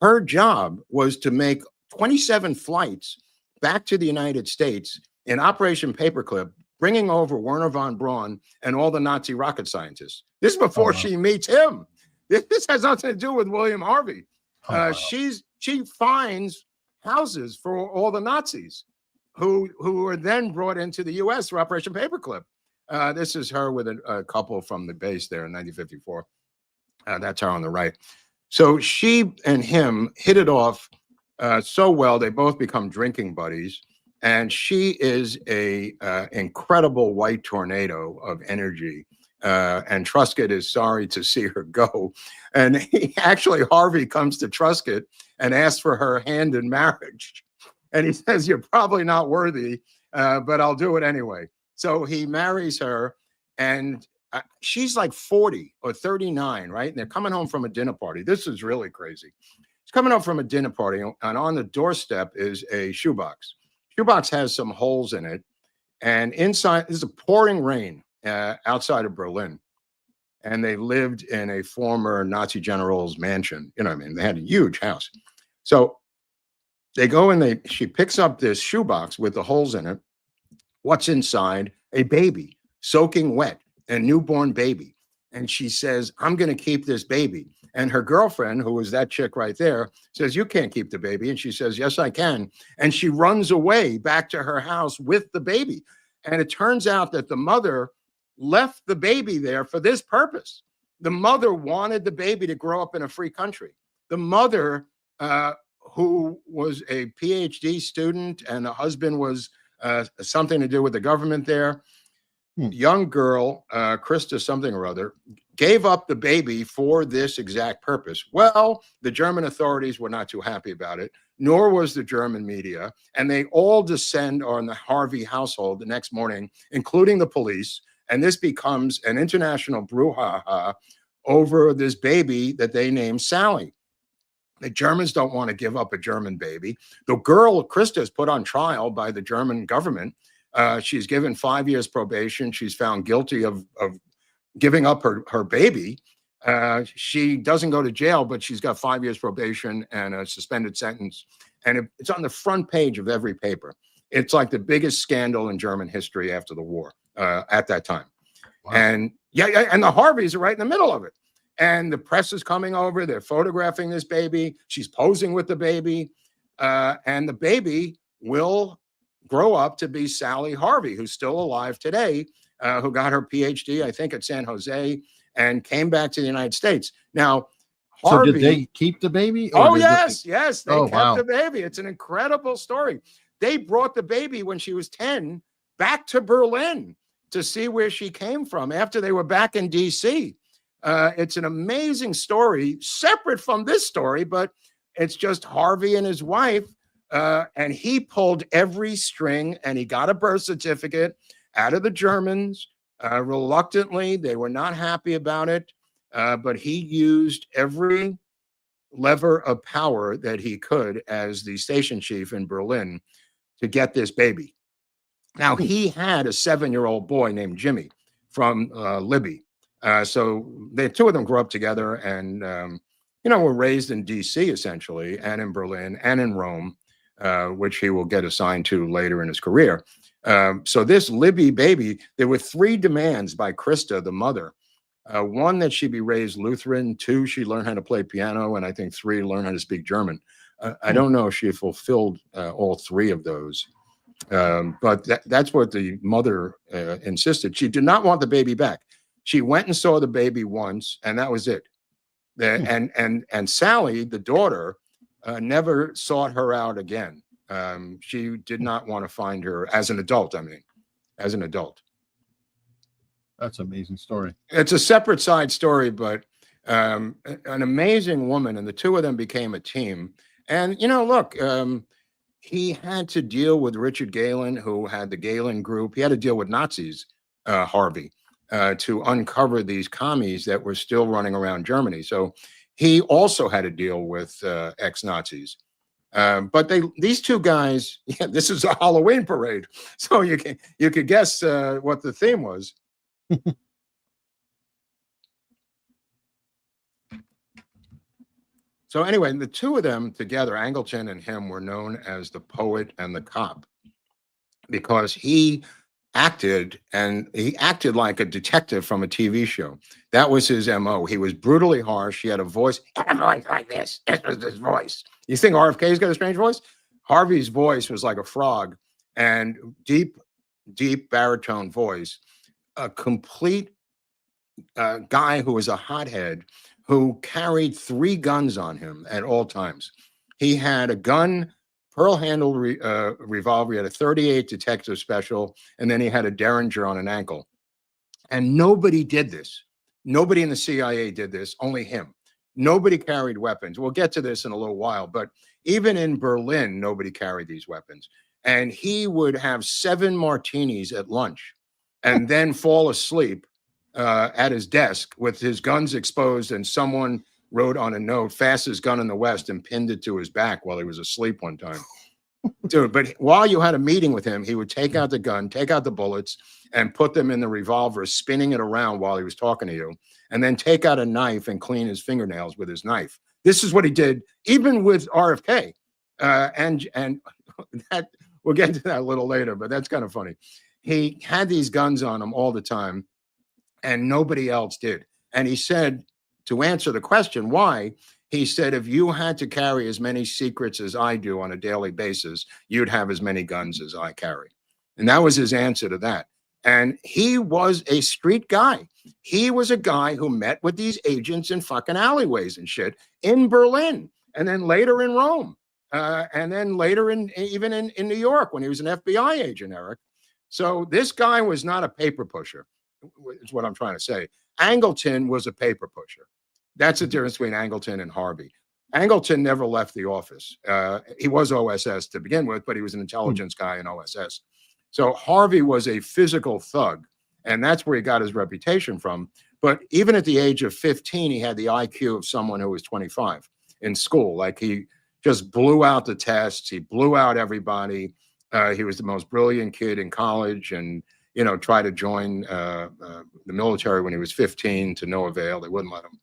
her job was to make 27 flights back to the United States in Operation Paperclip, bringing over Werner von Braun and all the Nazi rocket scientists. This is before she meets him. This has nothing to do with William Harvey. She finds houses for all the Nazis who were then brought into the U.S. through Operation Paperclip. This is her with a couple from the base there in 1954. That's her on the right. So she and him hit it off so well, they both become drinking buddies. And she is a incredible white tornado of energy. And Truscott is sorry to see her go. And Harvey comes to Truscott and asks for her hand in marriage. And he says, "You're probably not worthy, but I'll do it anyway." So he marries her, and she's like 40 or 39, right? And they're coming home from a dinner party. This is really crazy. He's coming home from a dinner party, and on the doorstep is a shoebox. Shoebox has some holes in it, and inside is a pouring rain outside of Berlin. And they lived in a former Nazi general's mansion. You know what I mean? They had a huge house. So they go and she picks up this shoebox with the holes in it. What's inside? A baby, soaking wet, a newborn baby. And she says, "I'm going to keep this baby." And her girlfriend, who was that chick right there, says, "You can't keep the baby." And she says, "Yes, I can." And she runs away back to her house with the baby. And it turns out that the mother left the baby there for this purpose. The mother wanted the baby to grow up in a free country. The mother, who was a PhD student, and the husband was something to do with the government there, young girl, Krista something or other, gave up the baby for this exact purpose. Well, the German authorities were not too happy about it, nor was the German media. And they all descend on the Harvey household the next morning, including the police. And this becomes an international brouhaha over this baby that they named Sally. The Germans don't want to give up a German baby. The girl, Krista, is put on trial by the German government. She's given 5 years probation. She's found guilty of giving up her baby. She doesn't go to jail, but she's got 5 years probation and a suspended sentence. And it's on the front page of every paper. It's like the biggest scandal in German history after the war at that time. Wow. And and the Harveys are right in the middle of it. And the press is coming over. They're photographing this baby. She's posing with the baby. And the baby will grow up to be Sally Harvey, who's still alive today, who got her PhD, I think, at San Jose, and came back to the United States. Now, Harvey, so did they keep the baby? Oh, yes, they kept the baby. It's an incredible story. They brought the baby when she was 10 back to Berlin to see where she came from after they were back in D.C. It's an amazing story, separate from this story, but it's just Harvey and his wife And he pulled every string, and he got a birth certificate out of the Germans. Reluctantly, they were not happy about it, but he used every lever of power that he could as the station chief in Berlin to get this baby. Now, he had a 7-year-old boy named Jimmy from Libby. So the two of them grew up together and, were raised in D.C. essentially, and in Berlin and in Rome, which he will get assigned to later in his career. So this Libby baby, there were 3 demands by Krista, the mother. 1, that she be raised Lutheran. 2, she learn how to play piano. And I think 3, learn how to speak German. I don't know if she fulfilled all 3 of those. But that's what the mother insisted. She did not want the baby back. She went and saw the baby once, and that was it. And Sally, the daughter, never sought her out again. She did not want to find her as an adult. As an adult. That's an amazing story. It's a separate side story, but an amazing woman, and the two of them became a team. And, look, he had to deal with Richard Galen, who had the Galen group. He had to deal with Nazis, Harvey, to uncover these commies that were still running around Germany. So he also had to deal with ex-Nazis. But these two guys, this is a Halloween parade. So you could guess what the theme was. So anyway, the two of them together, Angleton and him, were known as the poet and the cop, because he acted like a detective from a TV show. That was his MO. He was brutally harsh. He had a voice like this. This was his voice. You think RFK's got a strange voice? Harvey's voice was like a frog, and deep baritone voice. A complete guy who was a hothead, who carried 3 guns on him at all times. He had a gun, pearl-handled revolver. He had a .38 detective special, and then he had a Derringer on an ankle. And nobody did this. Nobody in the CIA did this, only him. Nobody carried weapons. We'll get to this in a little while, but even in Berlin, nobody carried these weapons. And he would have 7 martinis at lunch and then fall asleep at his desk with his guns exposed, and someone wrote on a note, "Fastest gun in the West," and pinned it to his back while he was asleep one time. Dude, but while you had a meeting with him, he would take out the gun, take out the bullets, and put them in the revolver, spinning it around while he was talking to you, and then take out a knife and clean his fingernails with his knife. This is what he did, even with RFK. And that, we'll get to that a little later, but that's kind of funny. He had these guns on him all the time, and nobody else did. And he said, to answer the question, why? He said, if you had to carry as many secrets as I do on a daily basis, you'd have as many guns as I carry. And that was his answer to that. And he was a street guy. He was a guy who met with these agents in fucking alleyways and shit in Berlin, and then later in Rome, and then later even in New York when he was an FBI agent, Eric. So this guy was not a paper pusher, is what I'm trying to say. Angleton was a paper pusher. That's the difference between Angleton and Harvey. Angleton never left the office. He was OSS to begin with, but he was an intelligence guy in OSS. So Harvey was a physical thug, and that's where he got his reputation from. But even at the age of 15, he had the IQ of someone who was 25 in school. Like, he just blew out the tests. He blew out everybody. He was the most brilliant kid in college, and tried to join the military when he was 15 to no avail. They wouldn't let him.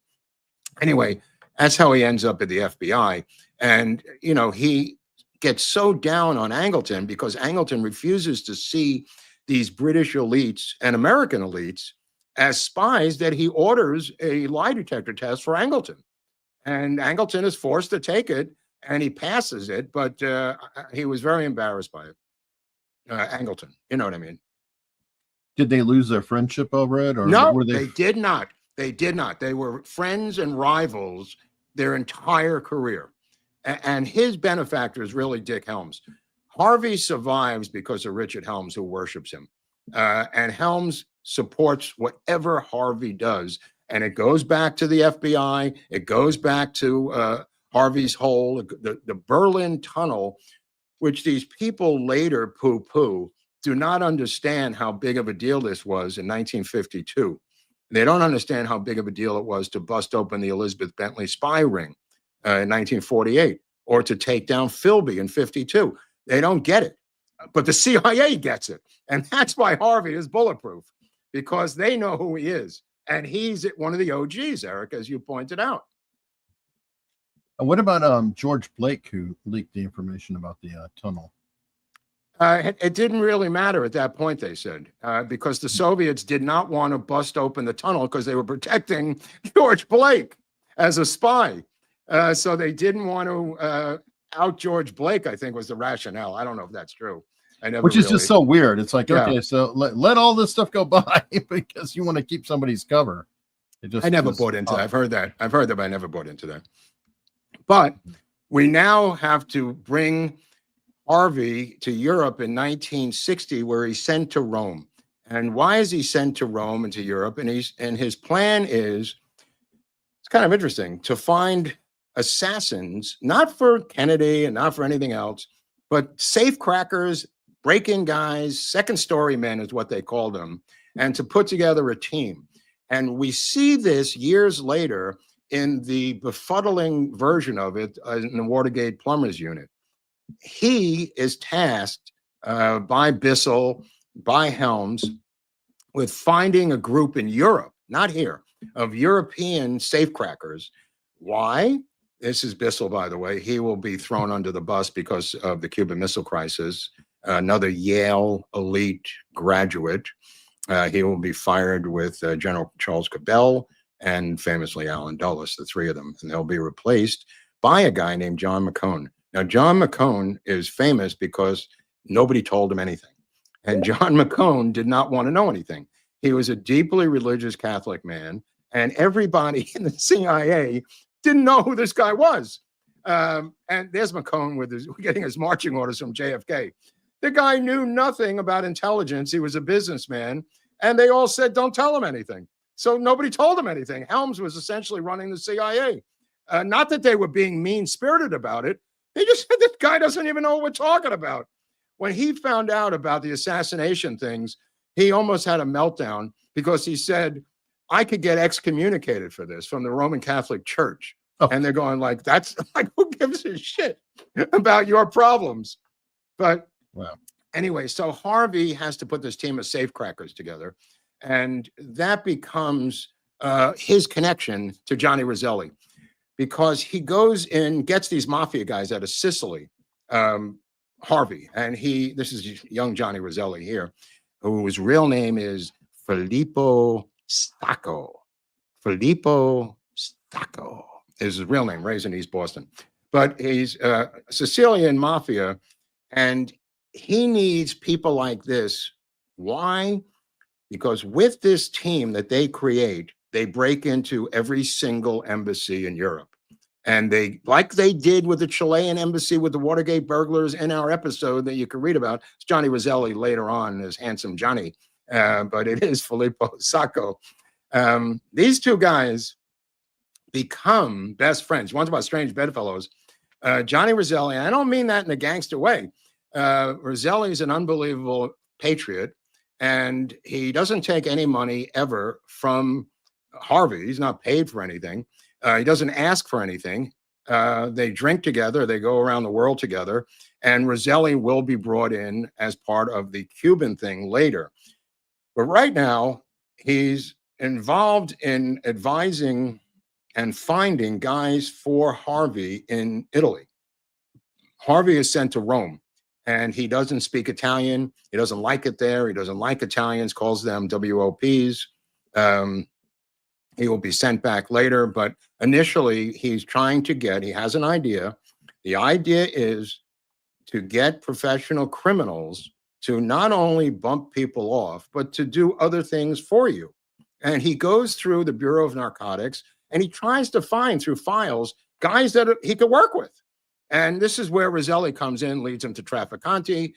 Anyway, that's how he ends up at the FBI. And, he gets so down on Angleton because Angleton refuses to see these British elites and American elites as spies, that he orders a lie detector test for Angleton. And Angleton is forced to take it, and he passes it, but he was very embarrassed by it. Angleton, you know what I mean? Did they lose their friendship over it? Or no, were they did not. They did not. They were friends and rivals their entire career. And his benefactor is really Dick Helms. Harvey survives because of Richard Helms, who worships him. And Helms supports whatever Harvey does. And it goes back to the FBI. It goes back to Harvey's hole. The Berlin Tunnel which these people later poo-poo, do not understand how big of a deal this was in 1952. They don't understand how big of a deal it was to bust open the Elizabeth Bentley spy ring in 1948, or to take down Philby in 52. They don't get it, but the CIA gets it. And that's why Harvey is bulletproof, because they know who he is. And he's one of the OGs, Eric, as you pointed out. What about George Blake, who leaked the information about the tunnel? It didn't really matter at that point, they said, because the Soviets did not want to bust open the tunnel because they were protecting George Blake as a spy. So they didn't want to out George Blake, I think was the rationale. I don't know if that's true. Which is just so weird. It's like, okay, so let all this stuff go by because you want to keep somebody's cover. I never bought into that. I've heard that, but I never bought into that. But we now have to bring Harvey to Europe in 1960, where he's sent to Rome. And why is he sent to Rome and to Europe? And his plan is, it's kind of interesting, to find assassins, not for Kennedy and not for anything else, but safecrackers, break-in guys, second-story men is what they called them, and to put together a team. And we see this years later in the befuddling version of it in the Watergate Plumbers Unit. He is tasked by Bissell, by Helms, with finding a group in Europe, not here, of European safecrackers. Why? This is Bissell, by the way. He will be thrown under the bus because of the Cuban Missile Crisis. Another Yale elite graduate. He will be fired with General Charles Cabell and famously Allen Dulles, the three of them. And they'll be replaced by a guy named John McCone. Now, John McCone is famous because nobody told him anything. And John McCone did not want to know anything. He was a deeply religious Catholic man, and everybody in the CIA didn't know who this guy was. And there's McCone getting his marching orders from JFK. The guy knew nothing about intelligence. He was a businessman, and they all said, don't tell him anything. So nobody told him anything. Helms was essentially running the CIA. Not that they were being mean-spirited about it. They just said, this guy doesn't even know what we're talking about. When he found out about the assassination things, he almost had a meltdown because he said, I could get excommunicated for this from the Roman Catholic Church. Oh. And they're going like, that's like, who gives a shit about your problems? But anyway, so Harvey has to put this team of safecrackers together. And that becomes his connection to Johnny Roselli, because he goes in, gets these mafia guys out of Sicily, Harvey. And this is young Johnny Roselli here, whose real name is Filippo Stacco. Filippo Stacco is his real name, raised in East Boston. But he's Sicilian mafia, and he needs people like this. Why? Because with this team that they create, they break into every single embassy in Europe. And they, like they did with the Chilean embassy with the Watergate burglars in our episode that you can read about. It's Johnny Roselli later on as Handsome Johnny, but it is Filippo Sacco. These two guys become best friends. One's about strange bedfellows. Johnny Roselli, and I don't mean that in a gangster way. Roselli is an unbelievable patriot, and he doesn't take any money ever from Harvey. He's not paid for anything. He doesn't ask for anything. They drink together. They go around the world together. And Roselli will be brought in as part of the Cuban thing later. But right now, he's involved in advising and finding guys for Harvey in Italy. Harvey is sent to Rome, and he doesn't speak Italian. He doesn't like it there. He doesn't like Italians, calls them WOPs. He will be sent back later, but initially he's trying to he has an idea. The idea is to get professional criminals to not only bump people off, but to do other things for you. And he goes through the Bureau of Narcotics, and he tries to find through files guys that he could work with. And this is where Roselli comes in, leads him to Trafficante,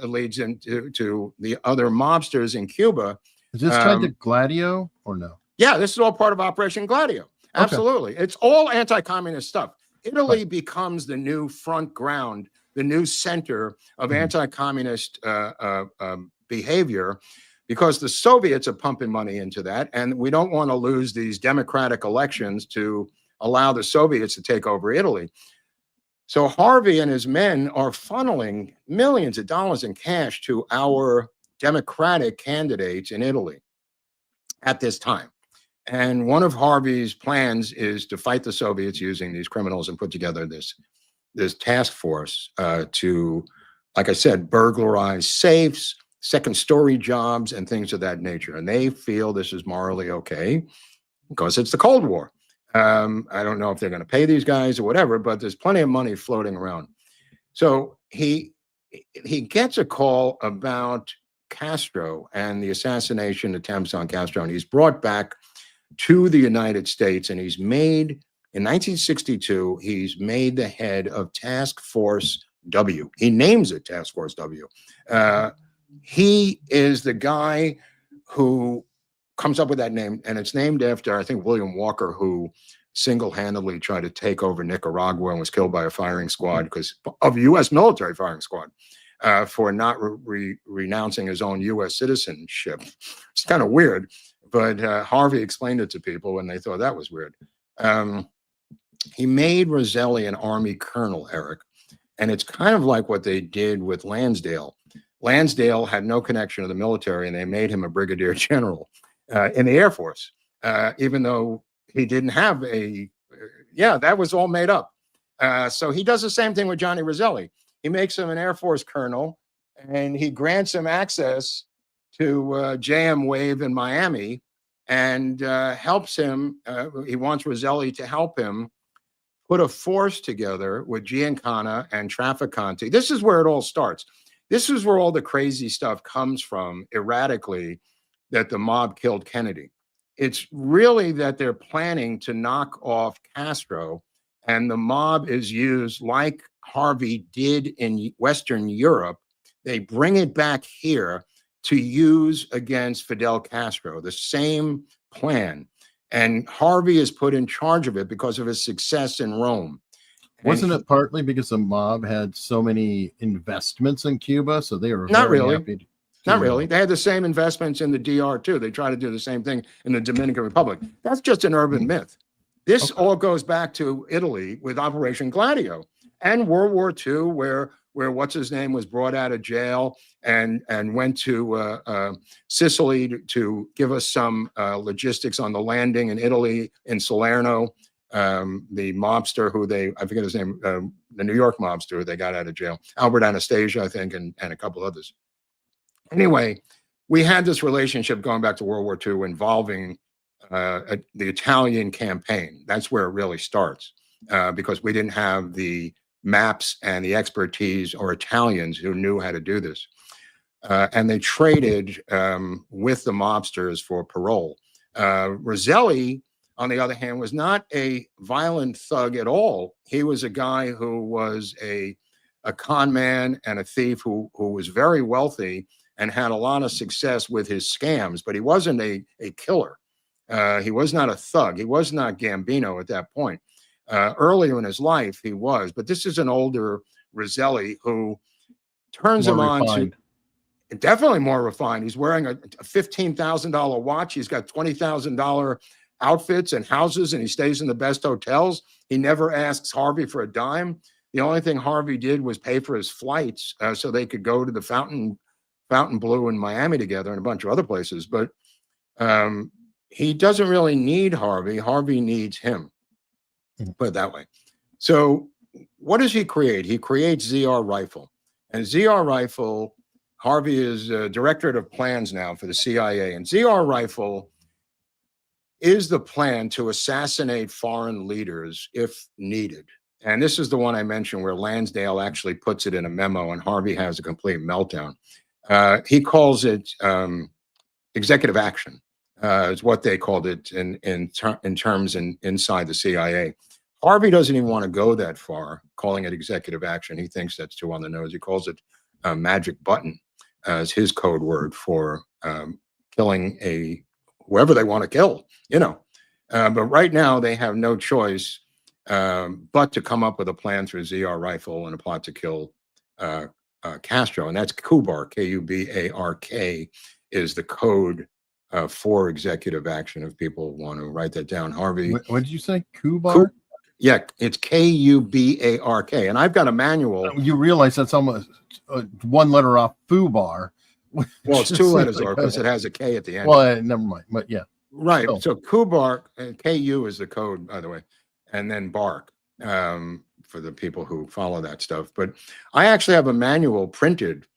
leads him to the other mobsters in Cuba. Is this tied to Gladio or no? Yeah, this is all part of Operation Gladio. Absolutely. Okay. It's all anti-communist stuff. Italy becomes the new front ground the new center of anti-communist behavior, because the Soviets are pumping money into that, and we don't want to lose these democratic elections to allow the Soviets to take over Italy. So Harvey and his men are funneling millions of dollars in cash to our democratic candidates in Italy at this time. And one of Harvey's plans is to fight the Soviets using these criminals and put together this task force to, like I said, burglarize safes, second-story jobs, and things of that nature. And they feel this is morally okay because it's the Cold War. I don't know if they're going to pay these guys or whatever, but there's plenty of money floating around. So he gets a call about Castro and the assassination attempts on Castro, and he's brought back to the United States, and he's made, in 1962, he's made the head of Task Force W. He names it Task Force W. He is the guy who comes up with that name, and it's named after, I think, William Walker, who single-handedly tried to take over Nicaragua and was killed by a firing squad because of a U.S. military firing squad for not renouncing his own U.S. citizenship. It's kind of weird, but Harvey explained it to people, and they thought that was weird. He made Roselli an Army colonel, Eric, and it's kind of like what they did with Lansdale. Lansdale had no connection to the military, and they made him a brigadier general in the Air Force, even though he didn't have that was all made up. So he does the same thing with Johnny Roselli. He makes him an Air Force colonel, and he grants him access to JM Wave in Miami, and helps him. He wants Roselli to help him put a force together with Giancana and Trafficante. This is where it all starts. This is where all the crazy stuff comes from, erratically, that the mob killed Kennedy. It's really that they're planning to knock off Castro, and the mob is used like Harvey did in Western Europe. They bring it back here to use against Fidel Castro, the same plan. And Harvey is put in charge of it because of his success in Rome. Wasn't it partly because the mob had so many investments in Cuba? So they were not very really. happy Not really. They had the same investments in the DR too. They try to do the same thing in the Dominican Republic. That's just an urban myth. This all goes back to Italy with Operation Gladio and World War II, where what's his name was brought out of jail and went to Sicily to give us some logistics on the landing in Italy in Salerno. The mobster who I forget his name, the New York mobster who they got out of jail, Albert Anastasia, I think, and a couple others. Anyway, we had this relationship going back to World War II involving the Italian campaign. That's where it really starts, because we didn't have the maps and the expertise or Italians who knew how to do this. And they traded with the mobsters for parole. Roselli, on the other hand, was not a violent thug at all. He was a guy who was a con man and a thief who was very wealthy and had a lot of success with his scams, but he wasn't a killer. He was not a thug. He was not Gambino at that point. Earlier in his life, he was, but this is an older Roselli who turns him on to definitely more refined. He's wearing a $15,000 watch. He's got $20,000 outfits and houses, and he stays in the best hotels. He never asks Harvey for a dime. The only thing Harvey did was pay for his flights so they could go to the Fontainebleau in Miami together and a bunch of other places. But he doesn't really need Harvey. Harvey needs him. Put it that way. So what does he create? He creates ZR Rifle. And ZR Rifle, Harvey is director of plans now for the CIA. And ZR Rifle is the plan to assassinate foreign leaders if needed. And this is the one I mentioned where Lansdale actually puts it in a memo and Harvey has a complete meltdown. He calls it executive action, is what they called it in terms inside the CIA. Harvey doesn't even want to go that far, calling it executive action. He thinks that's too on the nose. He calls it a magic button as his code word for killing whoever they want to kill, But right now they have no choice but to come up with a plan through ZR Rifle and a plot to kill Castro, and that's Cubark, Kubark is the code for executive action. If people want to write that down, Harvey. What did you say? Cubark? Yeah, it's Kubark, and I've got a manual. You realize that's almost one letter off FUBAR. Well, it's two letters off because it has a K at the end. Well, never mind. But yeah, right. So Cubark, KU is the code, by the way, and then Bark for the people who follow that stuff. But I actually have a manual printed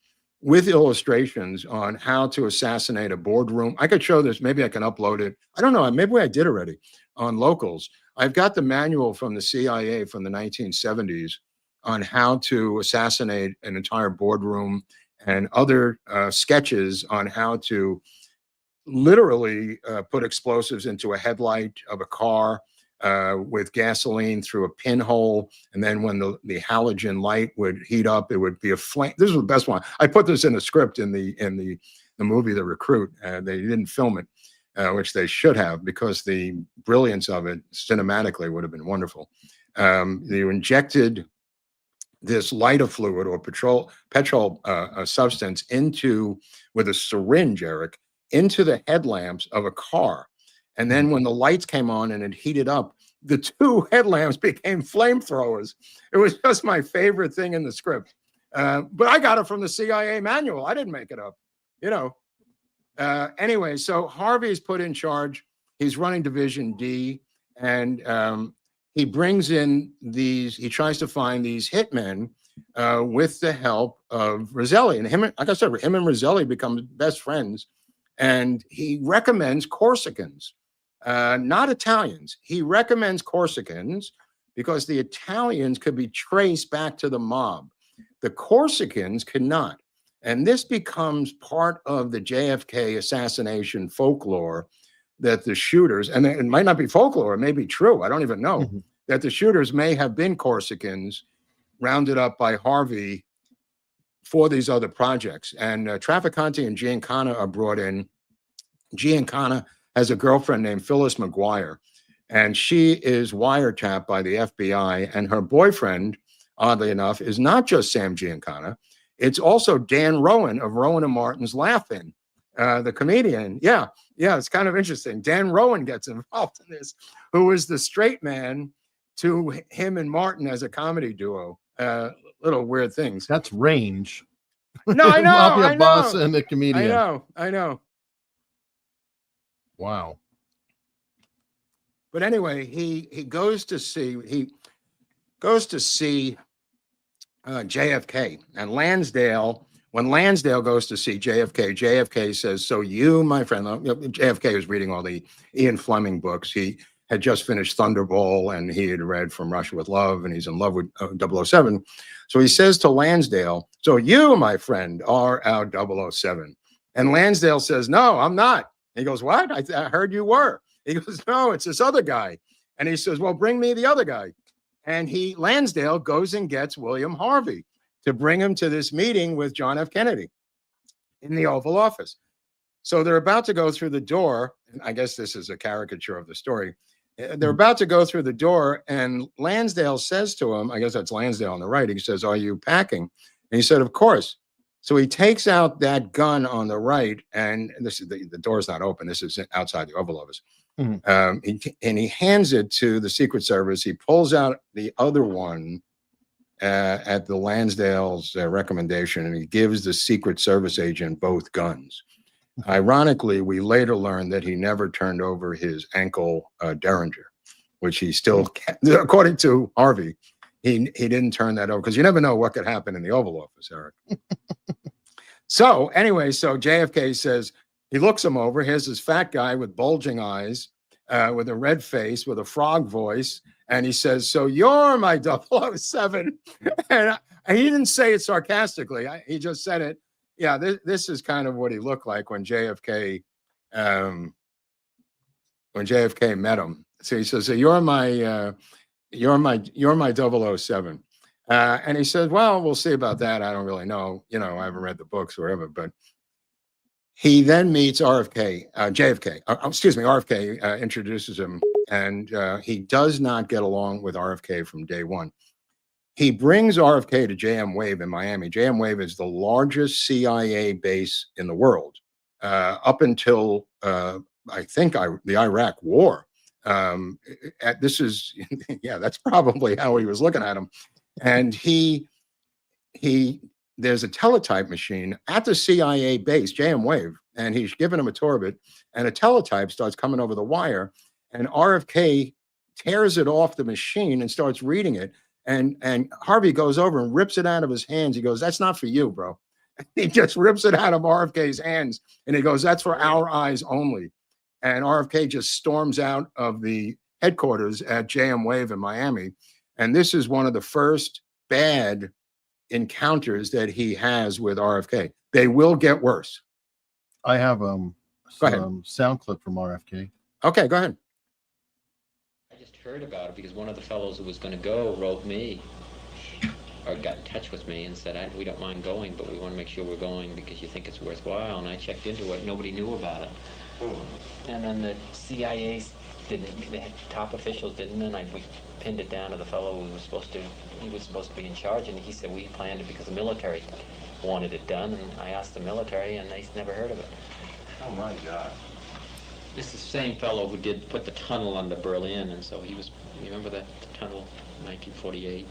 with illustrations on how to assassinate a boardroom. I could show this. Maybe I can upload it. I don't know. Maybe I did already on Locals. I've got the manual from the CIA from the 1970s on how to assassinate an entire boardroom and other sketches on how to literally put explosives into a headlight of a car with gasoline through a pinhole. And then when the halogen light would heat up, it would be a flame. This is the best one. I put this in a script in the movie The Recruit. They didn't film it. Which they should have, because the brilliance of it cinematically would have been wonderful. You injected this lighter fluid or petrol substance with a syringe, Eric, into the headlamps of a car. And then when the lights came on and it heated up, the two headlamps became flamethrowers. It was just my favorite thing in the script. But I got it from the CIA manual. I didn't make it up, you know. Anyway, so Harvey's put in charge. He's running Division D, and he brings in he tries to find these hitmen with the help of Roselli. And him, like I said, him and Roselli become best friends. And he recommends Corsicans, not Italians. He recommends Corsicans because the Italians could be traced back to the mob. The Corsicans could not. And this becomes part of the JFK assassination folklore that the shooters, and it might not be folklore, it may be true, I don't even know, that the shooters may have been Corsicans rounded up by Harvey for these other projects. And Trafficante and Giancana are brought in. Giancana has a girlfriend named Phyllis McGuire, and she is wiretapped by the FBI, and her boyfriend, oddly enough, is not just Sam Giancana. It's also Dan Rowan of Rowan and Martin's Laugh-In, the comedian. Yeah, it's kind of interesting. Dan Rowan gets involved in this, who is the straight man to him and Martin as a comedy duo. Little weird things. That's range. No, I know. Mafia boss and the comedian. I know. Wow. But anyway, he goes to see JFK, and Lansdale. When Lansdale goes to see JFK, JFK says, "So you, my friend," JFK was reading all the Ian Fleming books. He had just finished Thunderball, and he had read From Russia with Love, and he's in love with 007. So he says to Lansdale, "So you, my friend, are our 007. And Lansdale says, "No, I'm not." He goes, "What? I heard you were." He goes, "No, it's this other guy." And he says, "Well, bring me the other guy." And Lansdale goes and gets William Harvey to bring him to this meeting with John F. Kennedy in the Oval Office. So they're about to go through the door. And I guess this is a caricature of the story. They're about to go through the door, and Lansdale says to him, I guess that's Lansdale on the right, he says, "Are you packing?" And he said, "Of course." So he takes out that gun on the right, and this is the door's not open. This is outside the Oval Office. And he hands it to the Secret Service. He pulls out the other one at the Lansdale's recommendation, and he gives the Secret Service agent both guns. Ironically, we later learned that he never turned over his ankle Derringer, which he still, according to Harvey, he didn't turn that over, because you never know what could happen in the Oval Office, Eric. So anyway, so JFK says, he looks him over. Here's this fat guy with bulging eyes, with a red face, with a frog voice. And he says, "So you're my 007. And he didn't say it sarcastically. He just said it. Yeah, this is kind of what he looked like when JFK met him. So he says, "So you're my 007. And he said, "Well, we'll see about that. I don't really know. I haven't read the books or whatever." But he then meets JFK. RFK introduces him, and he does not get along with RFK from day one. He brings RFK to JM Wave in Miami. JM Wave is the largest CIA base in the world up until I think the Iraq War. This is, yeah, that's probably how he was looking at him. And there's a teletype machine at the CIA base, JM Wave, and he's giving him a tour of it, and a teletype starts coming over the wire, and RFK tears it off the machine and starts reading it. And Harvey goes over and rips it out of his hands. He goes, "That's not for you, bro." He just rips it out of RFK's hands, and he goes, "That's for our eyes only." And RFK just storms out of the headquarters at JM Wave in Miami. And this is one of the first bad encounters that he has with RFK. They will get worse. I have some sound clip from RFK. Okay, go ahead. I just heard about it because one of the fellows who was going to go wrote me or got in touch with me and said, "We don't mind going, but we want to make sure we're going because you think it's worthwhile." And I checked into it. Nobody knew about it. And then the CIA didn't, the top officials didn't, and we pinned it down to the fellow who was supposed to be in charge, and he said we planned it because the military wanted it done, and I asked the military, and they never heard of it. Oh my God. This is the same fellow who put the tunnel under Berlin, and so he was, you remember that tunnel, 1948?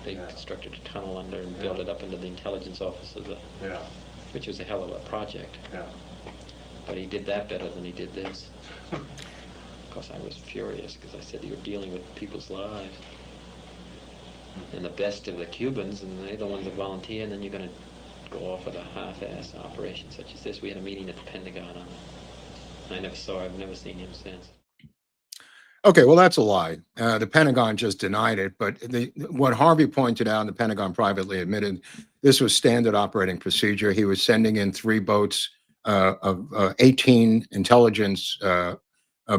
They constructed a tunnel under and built it up into the intelligence office of which was a hell of a project. Yeah. But he did that better than he did this. Of course, I was furious because I said, "You're dealing with people's lives. And the best of the Cubans, and they're the ones that volunteer, and then you're going to go off with a half-ass operation such as this." We had a meeting at the Pentagon on it. I've never seen him since. Okay, well, that's a lie. The Pentagon just denied it. But what Harvey pointed out, and the Pentagon privately admitted, this was standard operating procedure. He was sending in 3 boats of 18 intelligence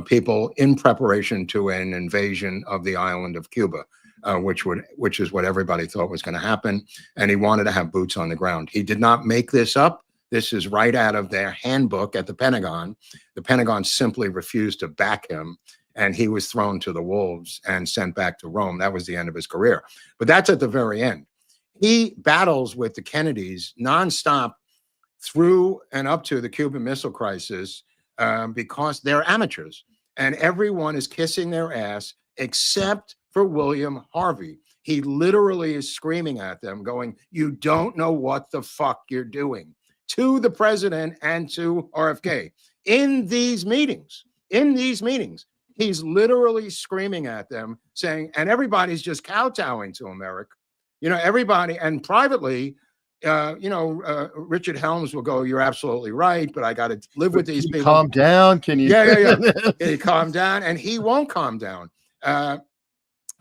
people in preparation to an invasion of the island of Cuba, which is what everybody thought was going to happen. And he wanted to have boots on the ground. He did not make this up. This is right out of their handbook at the Pentagon. The Pentagon simply refused to back him, and he was thrown to the wolves and sent back to Rome. That was the end of his career. But that's at the very end. He battles with the Kennedys nonstop through and up to the Cuban Missile Crisis because they're amateurs, and everyone is kissing their ass except for William Harvey. He literally is screaming at them, going, "You don't know what the fuck you're doing," to the president and to RFK. In these meetings, he's literally screaming at them, saying, and everybody's just kowtowing to him, Eric. You know, everybody, and privately, Richard Helms will go, "You're absolutely right, but I got to live with these people." Calm down, can you? Yeah. Can you calm down? And he won't calm down.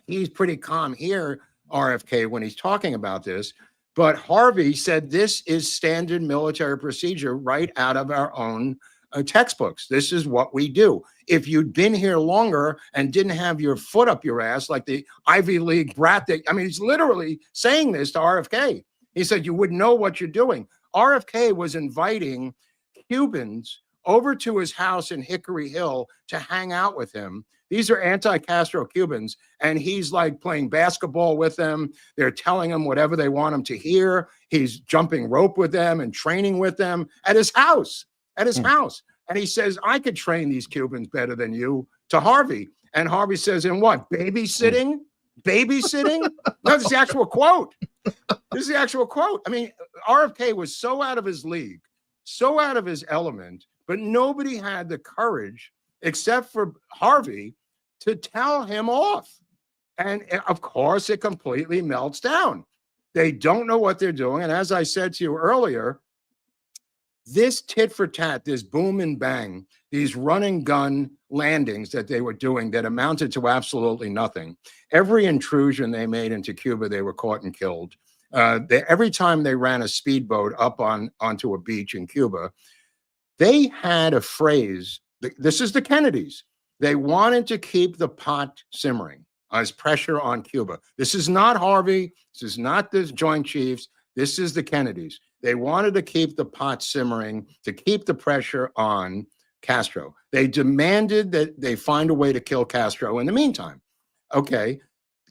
He's pretty calm here, RFK, when he's talking about this. But Harvey said this is standard military procedure right out of our own textbooks. This is what we do. If you'd been here longer and didn't have your foot up your ass like the Ivy League brat he's literally saying this to RFK. He said, "You wouldn't know what you're doing." RFK was inviting Cubans over to his house in Hickory Hill to hang out with him. These are anti-Castro Cubans, and he's like playing basketball with them. They're telling him whatever they want him to hear. He's jumping rope with them and training with them at his house, And he says, "I could train these Cubans better than you," to Harvey. And Harvey says, "In what? Babysitting? Babysitting?" No, this is the actual quote. This is the actual quote. I mean, RFK was so out of his league, so out of his element, but nobody had the courage, except for Harvey, to tell him off. And of course, it completely melts down. They don't know what they're doing. And as I said to you earlier, this tit for tat, this boom and bang, these run and gun landings that they were doing that amounted to absolutely nothing. Every intrusion they made into Cuba, they were caught and killed. Every time they ran a speedboat up onto a beach in Cuba, they had a phrase. This is the Kennedys. They wanted to keep the pot simmering as pressure on Cuba. This is not Harvey. This is not the Joint Chiefs. This is the Kennedys. They wanted to keep the pot simmering, to keep the pressure on Castro. They demanded that they find a way to kill Castro in the meantime. Okay,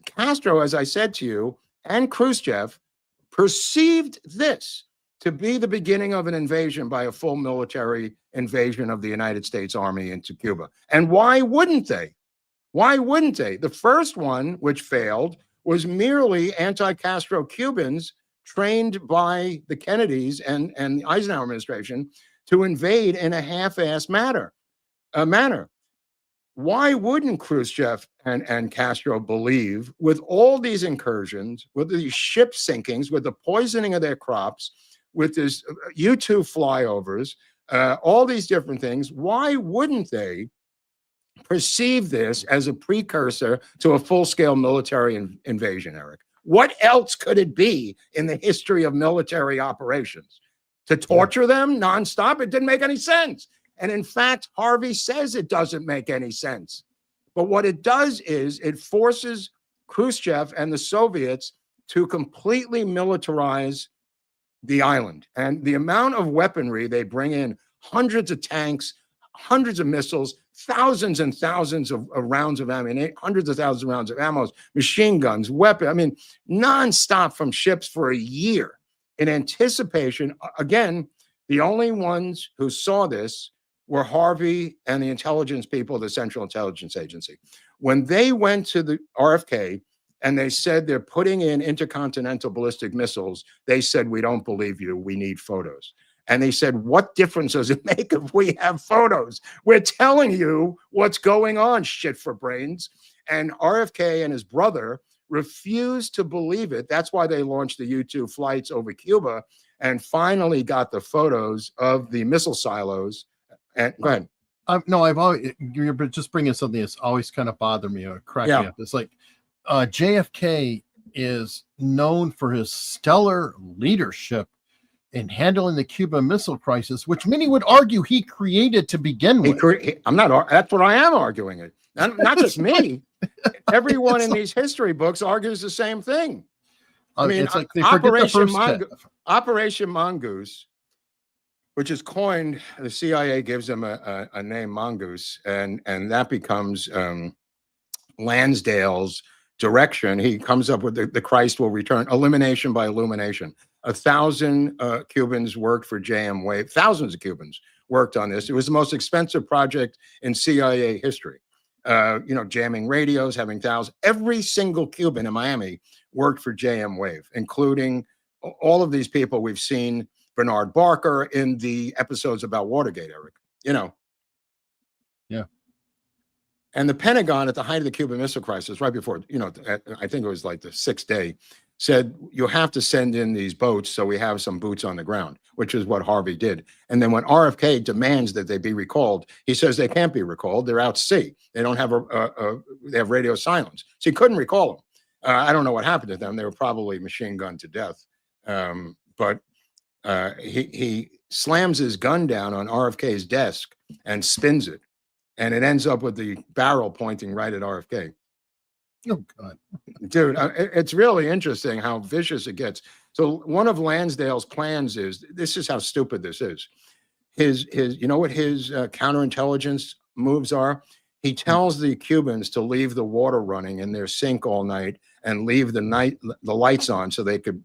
Castro, as I said to you, and Khrushchev perceived this to be the beginning of an invasion by a full military invasion of the United States Army into Cuba. And why wouldn't they? Why wouldn't they? The first one, which failed, was merely anti-Castro Cubans trained by the Kennedys and the Eisenhower administration to invade in a half-assed manner. Why wouldn't Khrushchev and Castro believe, with all these incursions, with these ship sinkings, with the poisoning of their crops, with this U-2 flyovers, all these different things, why wouldn't they perceive this as a precursor to a full-scale military invasion, Eric? What else could it be in the history of military operations? To torture them nonstop? It didn't make any sense. And in fact, Harvey says it doesn't make any sense. But what it does is it forces Khrushchev and the Soviets to completely militarize the island. And the amount of weaponry they bring in, hundreds of tanks, hundreds of missiles, thousands and thousands of rounds of ammunition, hundreds of thousands of rounds of ammo, machine guns, weapons, I mean, nonstop from ships for a year in anticipation. Again, the only ones who saw this were Harvey and the intelligence people of the Central Intelligence Agency. When they went to the RFK and they said they're putting in intercontinental ballistic missiles, they said, we don't believe you, we need photos. And they said, what difference does it make if we have photos? We're telling you what's going on, shit for brains. And RFK and his brother refused to believe it. That's why they launched the U-2 flights over Cuba and finally got the photos of the missile silos. And go ahead. No, I've always, you're just bringing something that's always kind of bothered me or cracked me up. It's like JFK is known for his stellar leadership in handling the Cuban Missile Crisis, which many would argue he created to begin with. I'm not. That's what I am arguing. It not just me. Everyone in these history books argues the same thing. I mean, it's like they Operation Mongoose, which is coined. The CIA gives them a name, Mongoose, and that becomes Lansdale's direction. He comes up with the Christ will return, elimination by illumination. 1,000 Cubans worked for JM Wave. Thousands of Cubans worked on this. It was the most expensive project in CIA history. Jamming radios, having thousands. Every single Cuban in Miami worked for JM Wave, including all of these people we've seen. Bernard Barker in the episodes about Watergate, Eric. Yeah. And the Pentagon at the height of the Cuban Missile Crisis, right before, I think it was like the 6th day, said, you have to send in these boats so we have some boots on the ground, which is what Harvey did. And then when RFK demands that they be recalled, he says they can't be recalled. They're out to sea. They don't have they have radio silence. So he couldn't recall them. I don't know what happened to them. They were probably machine gunned to death. But he slams his gun down on RFK's desk and spins it. And it ends up with the barrel pointing right at RFK. Oh, God. Dude, it's really interesting how vicious it gets. So one of Lansdale's plans is, this is how stupid this is. You know what his counterintelligence moves are? He tells the Cubans to leave the water running in their sink all night and leave the lights on so they could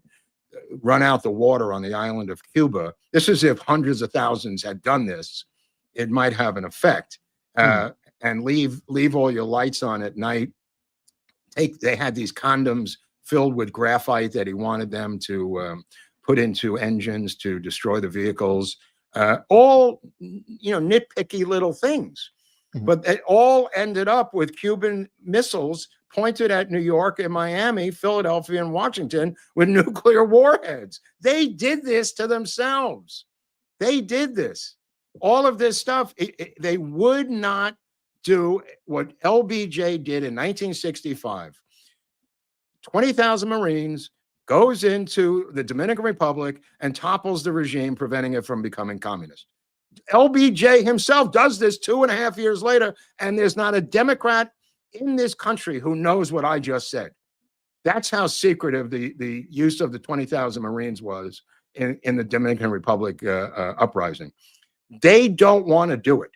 run out the water on the island of Cuba. This is if hundreds of thousands had done this, it might have an effect. And leave all your lights on at night. They had these condoms filled with graphite that he wanted them to put into engines to destroy the vehicles. All, nitpicky little things. But it all ended up with Cuban missiles pointed at New York and Miami, Philadelphia and Washington with nuclear warheads. They did this to themselves. They did this. All of this stuff, they would not do what LBJ did in 1965. 20,000 Marines goes into the Dominican Republic and topples the regime, preventing it from becoming communist. LBJ himself does this 2.5 years later, and there's not a Democrat in this country who knows what I just said. That's how secretive the use of the 20,000 Marines was in the Dominican Republic uprising. They don't want to do it.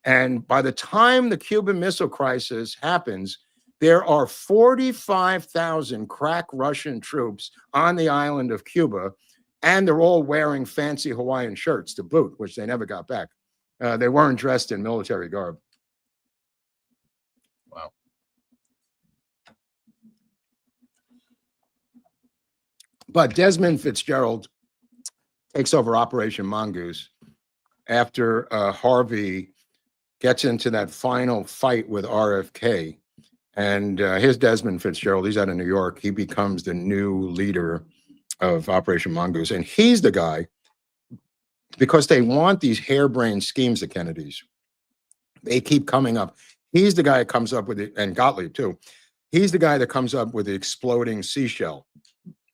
And by the time the Cuban Missile Crisis happens, There are 45,000 crack Russian troops on the island of Cuba, and they're all wearing fancy Hawaiian shirts to boot, which they never got back. They weren't dressed in military garb. Wow. But Desmond Fitzgerald takes over Operation Mongoose after Harvey gets into that final fight with RFK. And here's Desmond Fitzgerald. He's out of New York. He becomes the new leader of Operation Mongoose. And he's the guy, because they want these harebrained schemes of Kennedy's. They keep coming up. He's the guy that comes up with it, and Gottlieb too. He's the guy that comes up with the exploding seashell.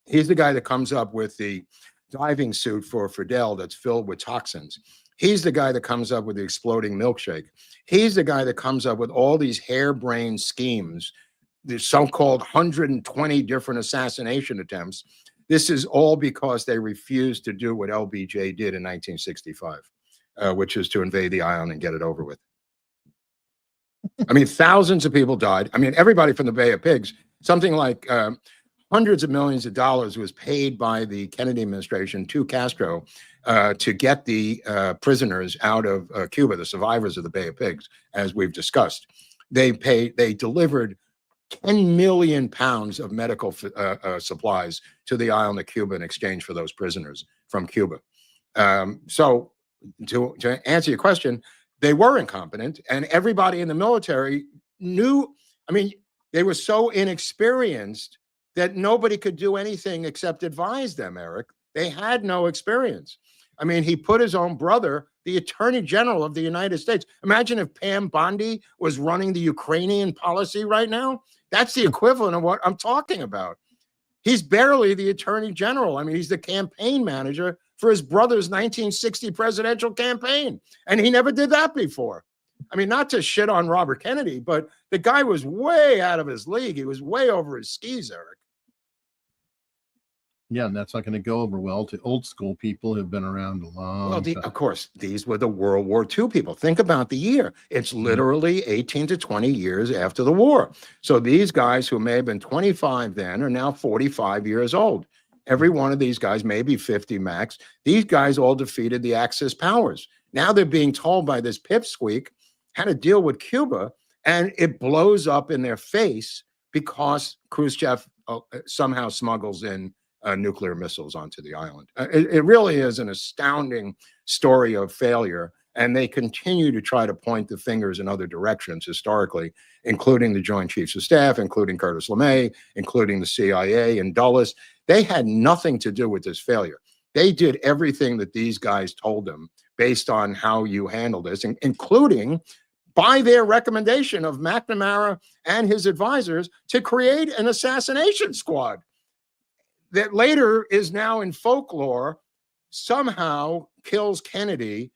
He's the guy that comes up with the diving suit for Fidel that's filled with toxins. He's the guy that comes up with the exploding milkshake. He's the guy that comes up with all these harebrained schemes, the so-called 120 different assassination attempts. This is all because they refused to do what LBJ did in 1965, which is to invade the island and get it over with. I mean, thousands of people died. I mean, everybody from the Bay of Pigs, something like hundreds of millions of dollars was paid by the Kennedy administration to Castro to get the prisoners out of Cuba, the survivors of the Bay of Pigs, as we've discussed. They delivered 10 million pounds of medical supplies to the island of Cuba in exchange for those prisoners from Cuba. So to answer your question, they were incompetent, and everybody in the military knew. I mean, they were so inexperienced that nobody could do anything except advise them, Eric. They had no experience. I mean, he put his own brother, the Attorney General of the United States. Imagine if Pam Bondi was running the Ukrainian policy right now. That's the equivalent of what I'm talking about. He's barely the Attorney General. I mean, he's the campaign manager for his brother's 1960 presidential campaign. And he never did that before. I mean, not to shit on Robert Kennedy, but the guy was way out of his league. He was way over his skis, Eric. Yeah, and that's not going to go over well to old school people who've been around a long time. Of course, these were the World War II people. Think about the year. It's literally 18 to 20 years after the war. So these guys who may have been 25 then are now 45 years old. Every one of these guys, maybe 50 max. These guys all defeated the Axis powers. Now they're being told by this pipsqueak how to deal with Cuba, and it blows up in their face because Khrushchev somehow smuggles in nuclear missiles onto the island. It really is an astounding story of failure, and they continue to try to point the fingers in other directions historically, including the Joint Chiefs of Staff, including Curtis LeMay, including the CIA and Dulles. They had nothing to do with this failure. They did everything that these guys told them based on how you handle this, including by their recommendation of McNamara and his advisors to create an assassination squad that later is now in folklore, somehow kills Kennedy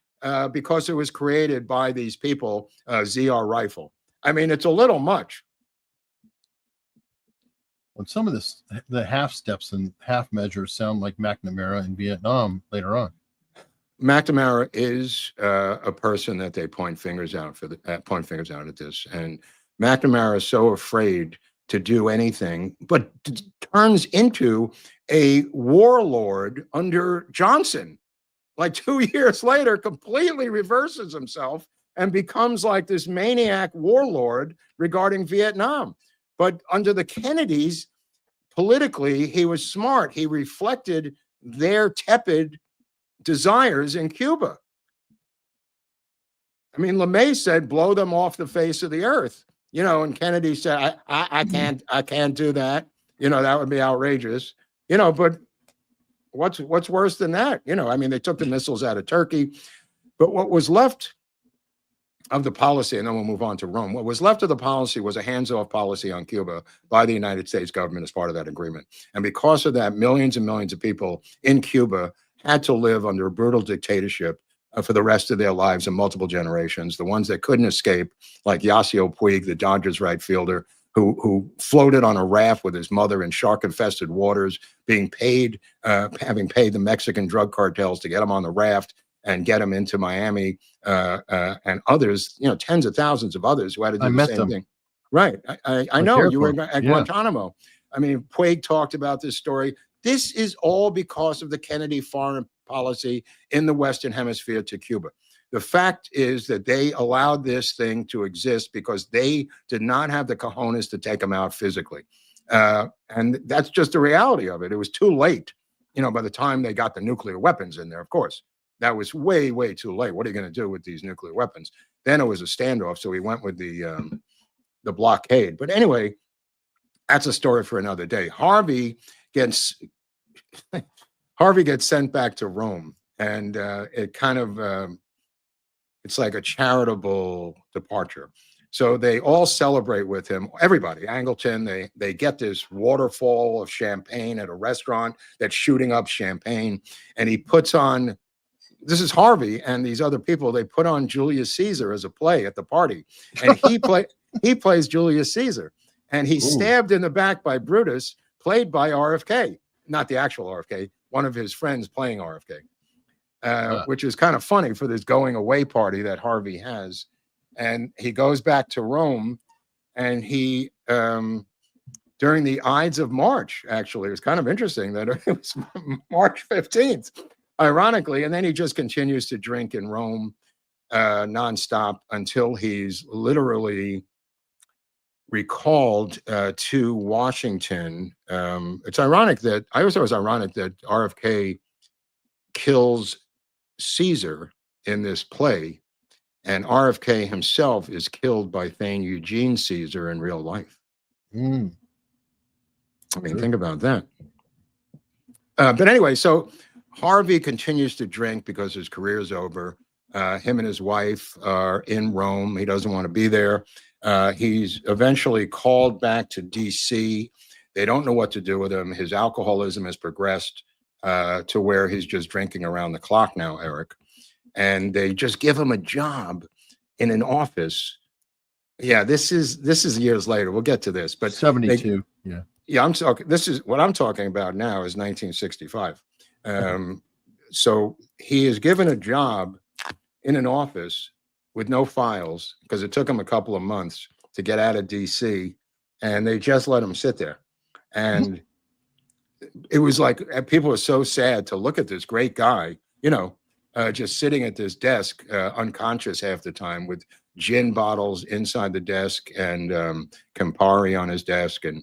because it was created by these people, ZR Rifle. I mean, it's a little much. When some of this, the half steps and half measures sound like McNamara in Vietnam later on. McNamara is a person that they point fingers out at this, and McNamara is so afraid to do anything, but turns into a warlord under Johnson. Like 2 years later, completely reverses himself and becomes like this maniac warlord regarding Vietnam. But under the Kennedys, politically, he was smart. He reflected their tepid desires in Cuba. I mean, LeMay said, blow them off the face of the earth. You know, and Kennedy said, I can't do that. You know, that would be outrageous. You know, but what's worse than that? You know, I mean, they took the missiles out of Turkey, but what was left of the policy, and then we'll move on to Rome. What was left of the policy was a hands-off policy on Cuba by the United States government as part of that agreement. And because of that, millions and millions of people in Cuba had to live under a brutal dictatorship for the rest of their lives and multiple generations. The ones that couldn't escape, like Yasiel Puig, the Dodgers right fielder, who floated on a raft with his mother in shark-infested waters, being paid, having paid the Mexican drug cartels to get him on the raft and get him into Miami, and others, you know, tens of thousands of others who had to do the same thing. Right. I know you were at Guantanamo. I mean, Puig talked about this story. This is all because of the Kennedy foreign policy in the Western Hemisphere to Cuba. The fact is that they allowed this thing to exist because they did not have the cojones to take them out physically. And that's just the reality of it. It was too late, you know, by the time they got the nuclear weapons in there, of course. That was way, way too late. What are you going to do with these nuclear weapons? Then it was a standoff, so he went with the blockade. But anyway, that's a story for another day. Harvey gets sent back to Rome, and it kind of it's like a charitable departure. So they all celebrate with him. Everybody, Angleton, they get this waterfall of champagne at a restaurant that's shooting up champagne, and he puts on. This is Harvey and these other people. They put on Julius Caesar as a play at the party, and he plays Julius Caesar, and he's stabbed in the back by Brutus, played by RFK, not the actual RFK, one of his friends playing RFK, which is kind of funny for this going away party that Harvey has. And he goes back to Rome, and he during the Ides of March, actually, it was kind of interesting that it was March 15th. Ironically, and then he just continues to drink in Rome nonstop until he's literally recalled to Washington. It's ironic that I always thought it was ironic that RFK kills Caesar in this play, and RFK himself is killed by Thane Eugene Caesar in real life. I mean, think about that. But anyway, so Harvey continues to drink because his career is over. Him and his wife are in Rome. He doesn't want to be there. He's eventually called back to D.C. They don't know what to do with him. His alcoholism has progressed to where he's just drinking around the clock now, Eric. And they just give him a job in an office. Yeah, this is years later. We'll get to this, but 72. Yeah, I'm talking. This is what I'm talking about now is 1965. So he is given a job in an office with no files because it took him a couple of months to get out of DC, and they just let him sit there. And it was like people were so sad to look at this great guy, you know, just sitting at this desk, unconscious half the time with gin bottles inside the desk and Campari on his desk. And,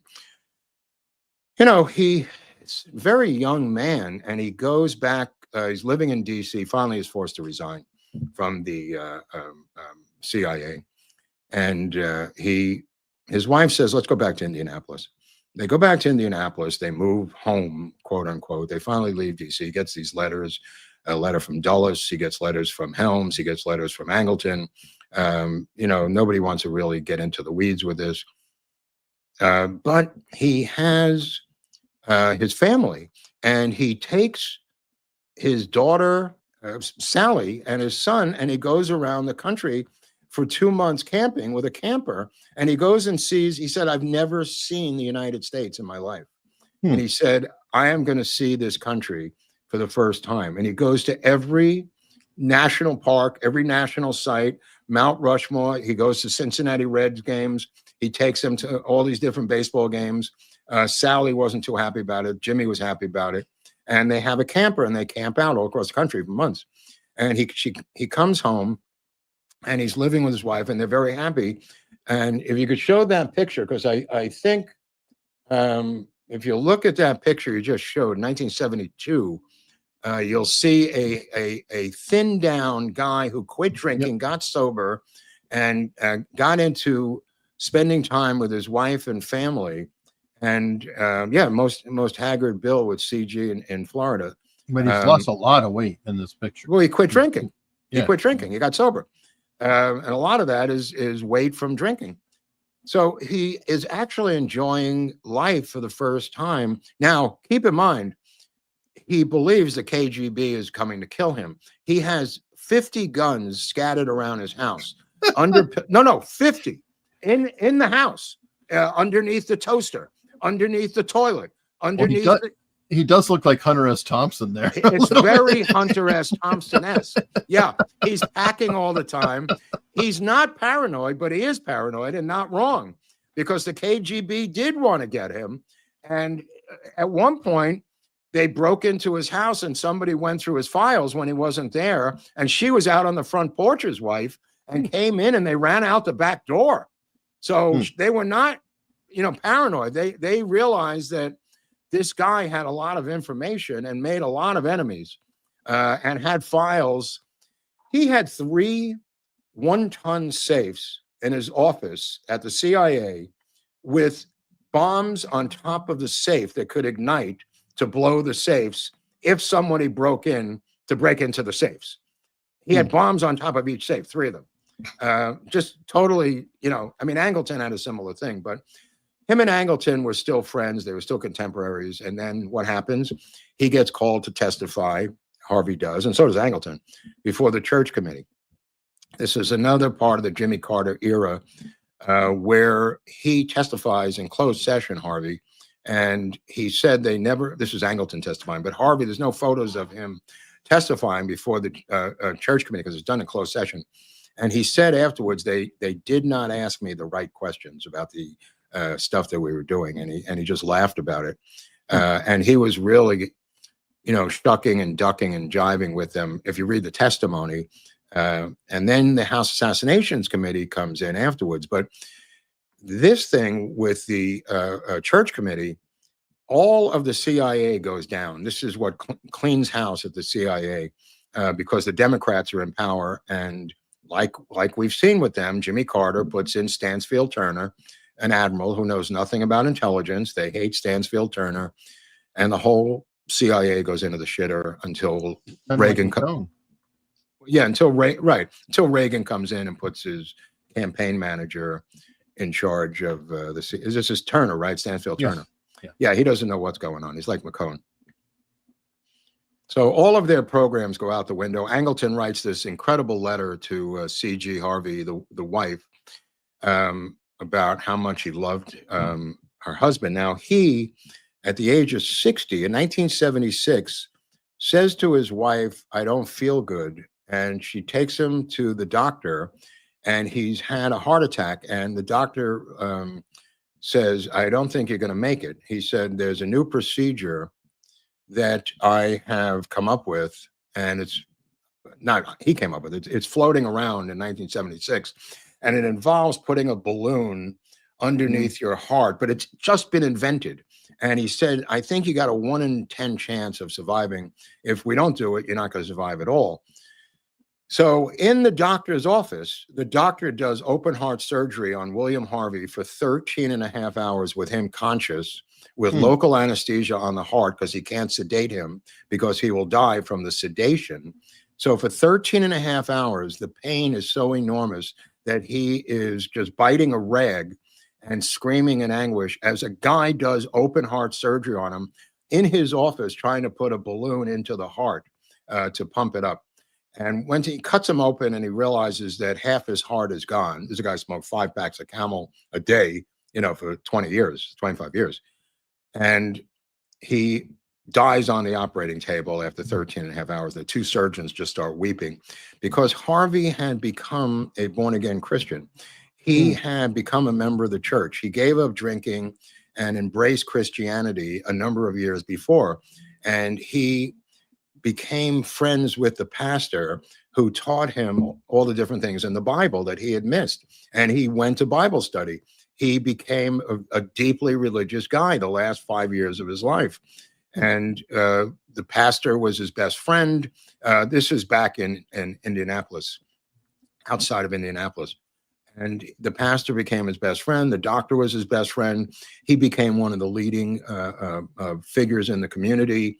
you know, it's a very young man, and he goes back. He's living in D.C. Finally, he's forced to resign from the CIA, and his wife says, "Let's go back to Indianapolis." They go back to Indianapolis. They move home, quote unquote. They finally leave D.C. He gets these letters, a letter from Dulles. He gets letters from Helms. He gets letters from Angleton. You know, nobody wants to really get into the weeds with this, but he has his family, and he takes his daughter Sally and his son, and he goes around the country for 2 months camping with a camper. And he goes and sees. He said, "I've never seen the United States in my life," and he said, "I am going to see this country for the first time." And he goes to every national park, every national site, Mount Rushmore. He goes to Cincinnati Reds games. He takes them to all these different baseball games. Sally wasn't too happy about it. Jimmy was happy about it. And they have a camper, and they camp out all across the country for months. And he comes home, and he's living with his wife, and they're very happy. And if you could show that picture, because I think if you look at that picture you just showed, 1972, you'll see a thinned down guy who quit drinking, got sober, and got into spending time with his wife and family. And most haggard Bill with CG in Florida. But he's lost a lot of weight in this picture. Well, he quit drinking. He quit drinking. He got sober. And a lot of that is weight from drinking. So he is actually enjoying life for the first time. Now, keep in mind, he believes the KGB is coming to kill him. He has 50 guns scattered around his house. 50 in the house, underneath the toaster, underneath the toilet, underneath. Well, he does look like Hunter S. Thompson there. It's very Hunter S. Thompson-esque. Yeah, he's packing all the time. He's not paranoid, but he is paranoid and not wrong. because the KGB did want to get him. And at one point, they broke into his house and somebody went through his files when he wasn't there. And she was out on the front porch, his wife, and came in and they ran out the back door. So they were not, paranoid. They realized that this guy had a lot of information and made a lot of enemies and had files. He had 3 one-ton safes in his office at the CIA with bombs on top of the safe that could ignite to blow the safes if somebody broke in to break into the safes. He had bombs on top of each safe, 3 of them. Just totally, Angleton had a similar thing, but him and Angleton were still friends. They were still contemporaries. And then what happens? He gets called to testify. Harvey does, and so does Angleton, before the Church Committee. This is another part of the Jimmy Carter era where he testifies in closed session, Harvey, and he said they never, this is Angleton testifying, but Harvey, there's no photos of him testifying before the Church Committee because it's done in closed session. And he said afterwards, they did not ask me the right questions about the stuff that we were doing, and he just laughed about it. And he was really, shucking and ducking and jiving with them, if you read the testimony. And then the House Assassinations Committee comes in afterwards. But this thing with the Church Committee, all of the CIA goes down. This is what cleans house at the CIA because the Democrats are in power. And like we've seen with them, Jimmy Carter puts in Stansfield Turner, an admiral who knows nothing about intelligence. They hate Stansfield Turner, and the whole CIA goes into the shitter until Reagan comes. Yeah, until Reagan comes in and puts his campaign manager in charge of this is Turner, right? Stansfield Turner. Yeah, he doesn't know what's going on. He's like McCone. So all of their programs go out the window. Angleton writes this incredible letter to C.G. Harvey, the wife, about how much he loved her husband. Now, he, at the age of 60, in 1976, says to his wife, "I don't feel good." And she takes him to the doctor, and he's had a heart attack. And the doctor says, "I don't think you're going to make it." He said, "There's a new procedure that I have come up with," and it's not he came up with it. It's floating around in 1976. And it involves putting a balloon underneath your heart, but it's just been invented. And he said, "I think you got a 1 in 10 chance of surviving. If we don't do it, you're not going to survive at all." So in the doctor's office, the doctor does open heart surgery on William Harvey for 13 and a half hours with him conscious, with local anesthesia on the heart because he can't sedate him because he will die from the sedation. So for 13 and a half hours, the pain is so enormous that he is just biting a rag and screaming in anguish as a guy does open heart surgery on him in his office, trying to put a balloon into the heart to pump it up. And when he cuts him open and he realizes that half his heart is gone, this guy smoked 5 packs of Camel a day, for 20 years, 25 years. And he dies on the operating table after 13 and a half hours. The 2 surgeons just start weeping because Harvey had become a born-again Christian. He had become a member of the church. He gave up drinking and embraced Christianity a number of years before. And he became friends with the pastor who taught him all the different things in the Bible that he had missed. And he went to Bible study. He became a deeply religious guy the last 5 years of his life. And the pastor was his best friend. This is back in Indianapolis, outside of Indianapolis. And the pastor became his best friend. The doctor was his best friend. He became one of the leading figures in the community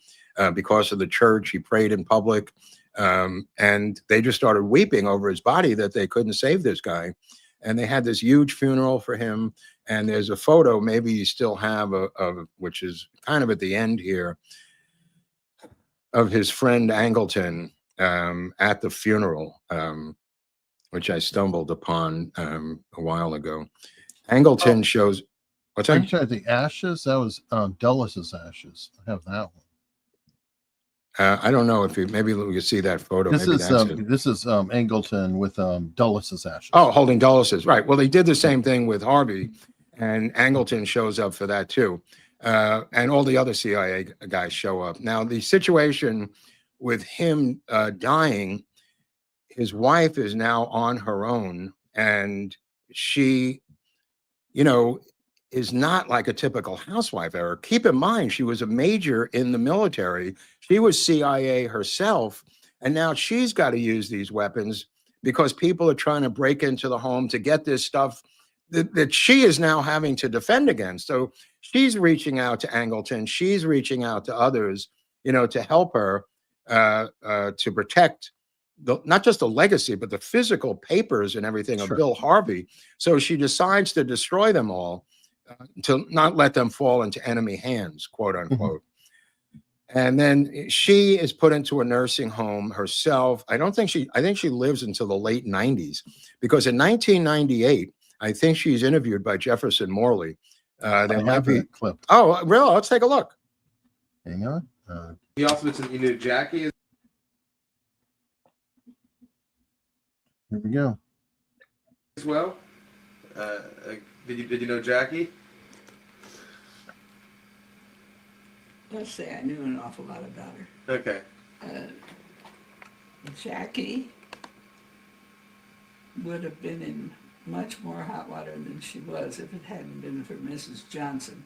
because of the church. He prayed in public. And they just started weeping over his body that they couldn't save this guy. And they had this huge funeral for him. And there's a photo, maybe you still have, which is kind of at the end here, of his friend Angleton at the funeral, which I stumbled upon a while ago. Angleton shows, what's that? The ashes, that was Dulles' ashes. I have that one. I don't know if maybe we could see that photo. This is Angleton with Dulles' ashes. Oh, holding Dulles', right. Well, they did the same thing with Harvey. and Angleton shows up for that too. And all the other CIA guys show up. Now, the situation with him dying, his wife is now on her own, and she, you know, is not like a typical housewife, Eric. Keep in mind, she was a major in the military. She was CIA herself, and now she's got to use these weapons because people are trying to break into the home to get this stuff that she is now having to defend against. So she's reaching out to Angleton. She's reaching out to others, you know, to help her to protect not just the legacy, but the physical papers and everything of Bill Harvey. So she decides to destroy them all, to not let them fall into enemy hands, quote unquote. And then she is put into a nursing home herself. I think she lives until the late 90s, because in 1998, I think she's interviewed by Jefferson Morley. There might be clip. Oh, really? Let's take a look. Hang on. He also mentioned, you knew Jackie Here we go. as well. Did you know Jackie? Let's say I knew an awful lot about her. Okay. Jackie would have been in much more hot water than she was if it hadn't been for Mrs. Johnson,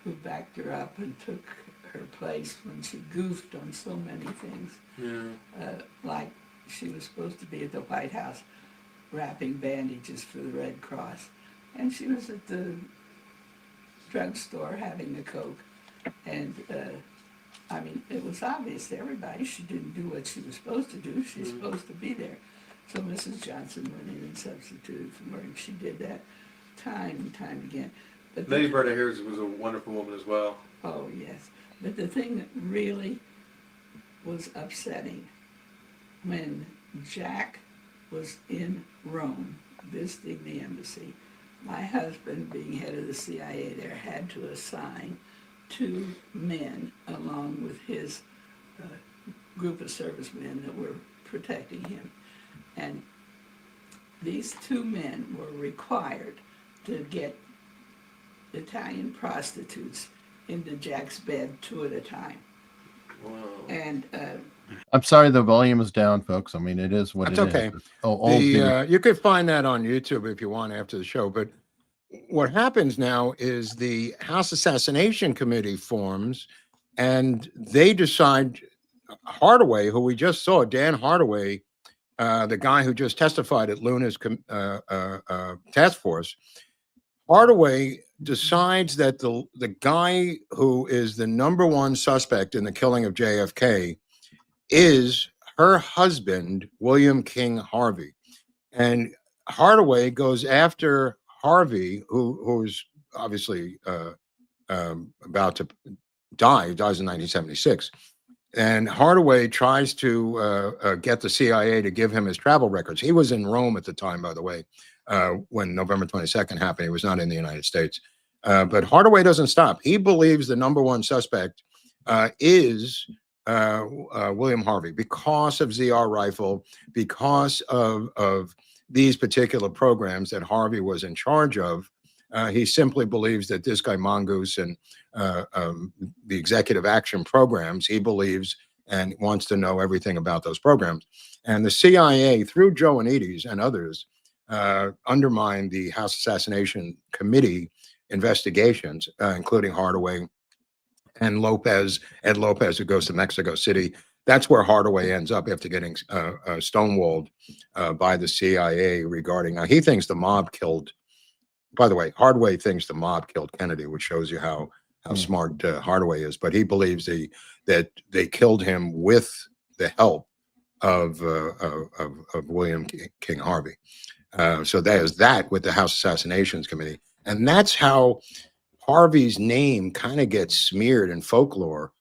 who backed her up and took her place when she goofed on so many things. Yeah. Like she was supposed to be at the White House wrapping bandages for the Red Cross, and she was at the drugstore having a Coke. And I mean, it was obvious to everybody she didn't do what she was supposed to do. She's supposed to be there. So Mrs. Johnson went in and substituted for her, and she did that time and time again. But Lady Bird Harris was a wonderful woman as well. Oh, yes. But the thing that really was upsetting, when Jack was in Rome visiting the embassy, my husband, being head of the CIA there, had to assign 2 men along with his group of servicemen that were protecting him. And these 2 men were required to get Italian prostitutes into Jack's bed 2 at a time. Wow. And I'm sorry the volume is down, folks. I mean, it is what That's it okay. is. Oh, you could find that on YouTube if you want after the show. But what happens now is the House Assassination Committee forms, and they decide Hardaway, who we just saw, Dan Hardaway, the guy who just testified at Luna's task force, Hardaway decides that the guy who is the #1 suspect in the killing of JFK is her husband, William King Harvey. And Hardaway goes after Harvey, who's obviously about to die. He dies in 1976. And Hardaway tries to get the CIA to give him his travel records. He was in Rome at the time, by the way, when November 22nd happened. He was not in the United States. But Hardaway doesn't stop. He believes the #1 suspect is William Harvey because of ZR Rifle, because of these particular programs that Harvey was in charge of. He simply believes that this guy Mongoose and the executive action programs, he believes and wants to know everything about those programs. And the CIA, through Joanides and others, undermined the House Assassination Committee investigations, including Hardaway and Lopez, Ed Lopez, who goes to Mexico City. That's where Hardaway ends up after getting stonewalled by the CIA regarding, now he thinks the mob killed, by the way, Hardaway thinks the mob killed Kennedy, which shows you how smart Hardaway is, but he believes that they killed him with the help of William King Harvey. So there's that with the House Assassinations Committee. And that's how Harvey's name kind of gets smeared in folklore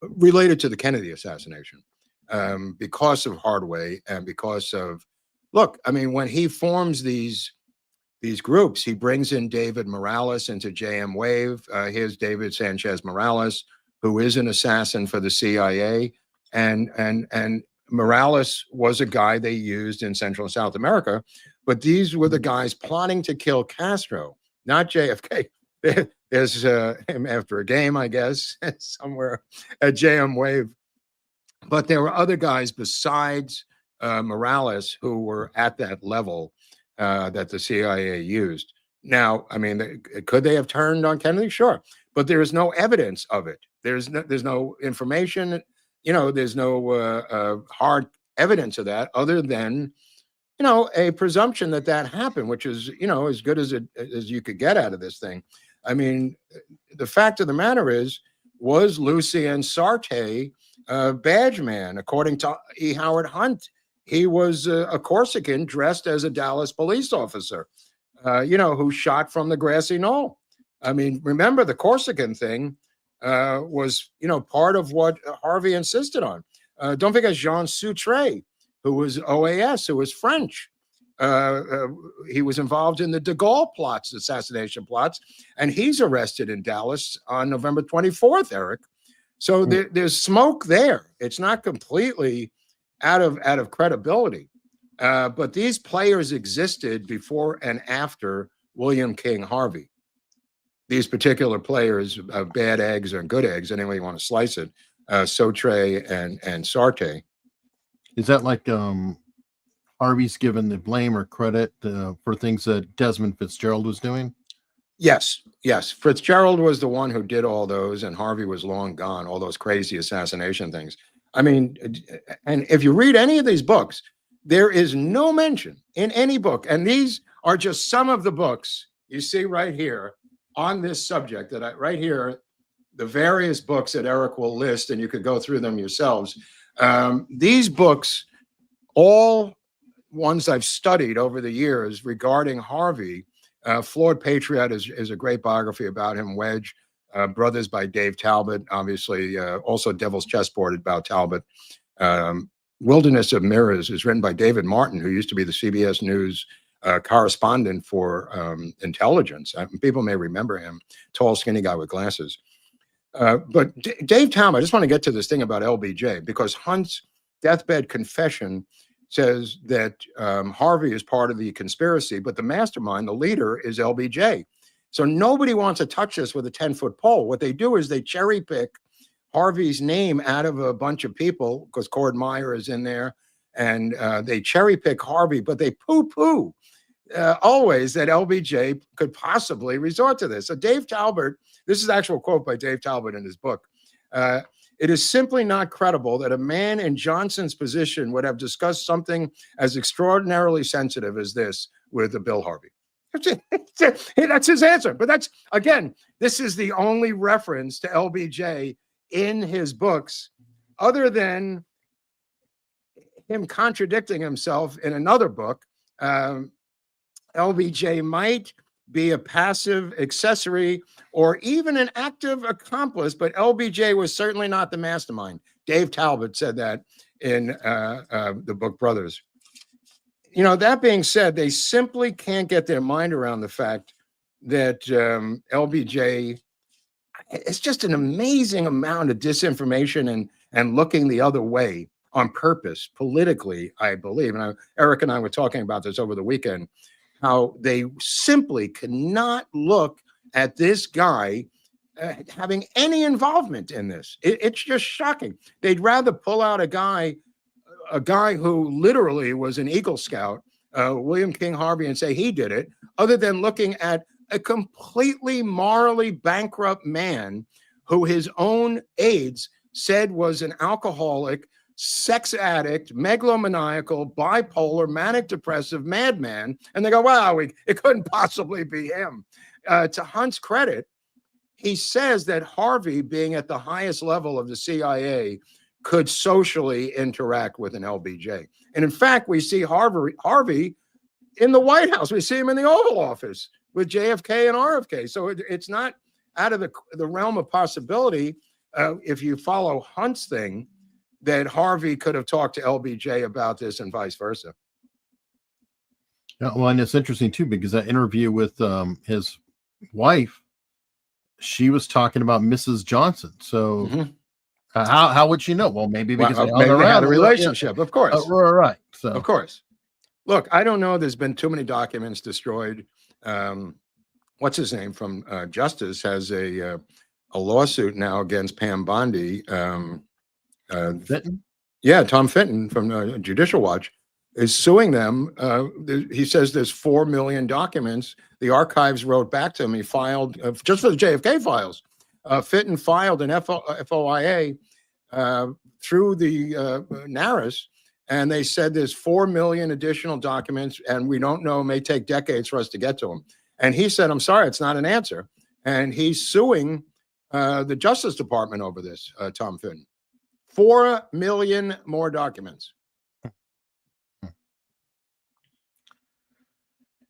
related to the Kennedy assassination because of Hardaway and because of, look, I mean, when he forms these groups, he brings in David Morales into JM Wave. Here's David Sanchez Morales, who is an assassin for the CIA. And Morales was a guy they used in Central and South America, but these were the guys plotting to kill Castro. not JFK. There's him after a game, I guess, somewhere at JM Wave. But there were other guys besides Morales who were at that level that the CIA used. Now, I mean, could they have turned on Kennedy? Sure, but there is no evidence of it. There's no information. There's no hard evidence of that, other than a presumption that happened, which is as good as you could get out of this thing. I mean, the fact of the matter is, was Lucien Sarté a badge man? According to E. Howard Hunt, he was a Corsican dressed as a Dallas police officer, who shot from the grassy knoll. I mean, remember, the Corsican thing was, part of what Harvey insisted on. Don't forget Jean Soutre, who was OAS, who was French. He was involved in the de Gaulle plots, assassination plots, and he's arrested in Dallas on November 24th, Eric. So there's smoke there. It's not completely out of credibility. But these players existed before and after William King Harvey. These particular players, bad eggs or good eggs, any way you want to slice it, Sautré and Sarté. Is that like Harvey's given the blame or credit for things that Desmond Fitzgerald was doing? Yes. Fitzgerald was the one who did all those, and Harvey was long gone, all those crazy assassination things. I mean, and if you read any of these books, there is no mention in any book, and these are just some of the books you see right here on this subject, right here, the various books that Eric will list, and you could go through them yourselves. These books, all ones I've studied over the years regarding Harvey. Flawed Patriot is a great biography about him. Wedge, Brothers by Dave Talbot, obviously, also Devil's Chessboard about Talbot. Wilderness of Mirrors is written by David Martin, who used to be the CBS News correspondent for intelligence. People may remember him, tall, skinny guy with glasses. But Dave Talbot, I just want to get to this thing about LBJ, because Hunt's deathbed confession says that Harvey is part of the conspiracy, but the mastermind, the leader, is LBJ. So nobody wants to touch this with a 10-foot pole. What they do is they cherry pick Harvey's name out of a bunch of people, because Cord Meyer is in there, and they cherry pick Harvey, but they poo-poo always that LBJ could possibly resort to this. So Dave Talbot, this is an actual quote by Dave Talbot in his book. It is simply not credible that a man in Johnson's position would have discussed something as extraordinarily sensitive as this with Bill Harvey. That's his answer. But that's, again, this is the only reference to LBJ in his books, other than him contradicting himself in another book. LBJ might be a passive accessory or even an active accomplice, but LBJ was certainly not the mastermind. Dave Talbot said that in the book Brothers. That being said, they simply can't get their mind around the fact that LBJ, it's just an amazing amount of disinformation and looking the other way on purpose, politically, I believe. And Eric and I were talking about this over the weekend, how they simply cannot look at this guy having any involvement in this. It's just shocking. They'd rather pull out a guy who literally was an Eagle Scout, William King Harvey, and say he did it, other than looking at a completely morally bankrupt man who his own aides said was an alcoholic, sex addict, megalomaniacal, bipolar, manic depressive madman. And they go, wow, it couldn't possibly be him. To Hunt's credit, he says that Harvey, being at the highest level of the CIA, could socially interact with an LBJ. And in fact, we see Harvey in the White House. We see him in the Oval Office with JFK and RFK. So it's not out of the realm of possibility, if you follow Hunt's thing, that Harvey could have talked to LBJ about this and vice versa. Yeah, well, and it's interesting too, because that interview with his wife, she was talking about Mrs. Johnson. So how would she know? Well, maybe because they had a relationship, of course. Right. So of course. Look, I don't know. There's been too many documents destroyed. what's his name from Justice has a lawsuit now against Pam Bondi. Fitton? Yeah, Tom Fitton from Judicial Watch is suing them. He says there's 4 million documents. The archives wrote back to him. He filed, just for the JFK files, Fitton filed an FOIA through the NARIS, and they said there's 4 million additional documents, and we don't know, it may take decades for us to get to them. And he said, I'm sorry, it's not an answer. And he's suing the Justice Department over this, Tom Fitton. 4 million more documents.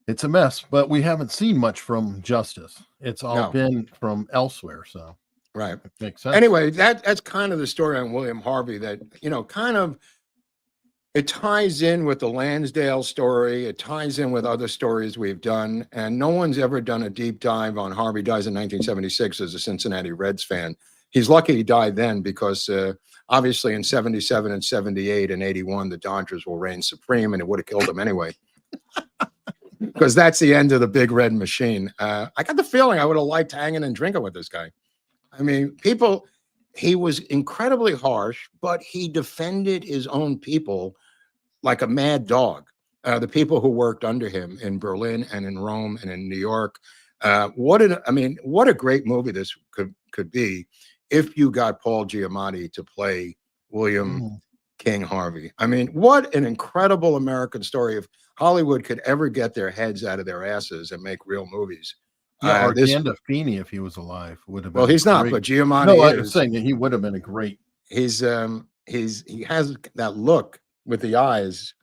It's a mess, but we haven't seen much from Justice. It's all been from elsewhere, so right, it makes sense. Anyway, that's kind of the story on William Harvey. That kind of it ties in with the Lansdale story. It ties in with other stories we've done, and no one's ever done a deep dive on Harvey. Dies in 1976 as a Cincinnati Reds fan. He's lucky he died then because obviously in 77 and 78 and 81 the Dodgers will reign supreme, and it would have killed him anyway. Because that's the end of the big red machine. I got the feeling I would have liked hanging and drinking with this guy. I mean, he was incredibly harsh, but he defended his own people like a mad dog. The people who worked under him in Berlin and in Rome and in New York. What a great movie this could be if you got Paul Giamatti to play William King Harvey. I mean, what an incredible American story. If Hollywood could ever get their heads out of their asses and make real movies. Yeah, or Gandolfini, if he was alive, would have been. Well, he's not, but Giamatti No, is. I was saying that he would have been a great. He has that look with the eyes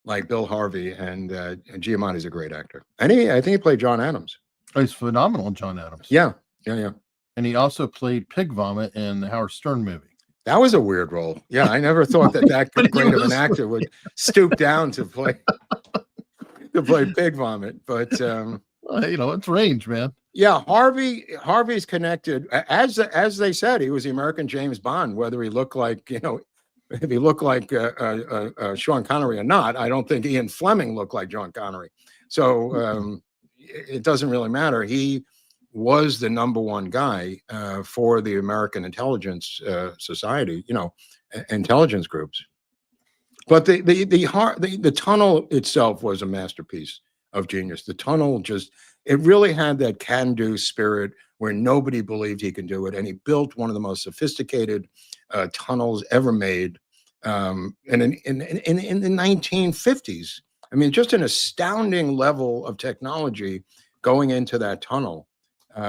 like Bill Harvey, and Giamatti's a great actor. And I think he played John Adams. Oh, he's phenomenal in John Adams. Yeah. And he also played Pig Vomit in the Howard Stern movie. That was a weird role. Yeah, I never thought that great of an actor would stoop down to play Pig Vomit. But it's range, man. Yeah, Harvey's connected. As they said, he was the American James Bond. Whether he looked like if he looked like Sean Connery or not, I don't think Ian Fleming looked like Sean Connery. So it doesn't really matter. He was the #1 guy for the American Intelligence Society, intelligence groups. But the tunnel itself was a masterpiece of genius. The tunnel it really had that can-do spirit where nobody believed he could do it, and he built one of the most sophisticated tunnels ever made. And in the 1950s, I mean, just an astounding level of technology going into that tunnel.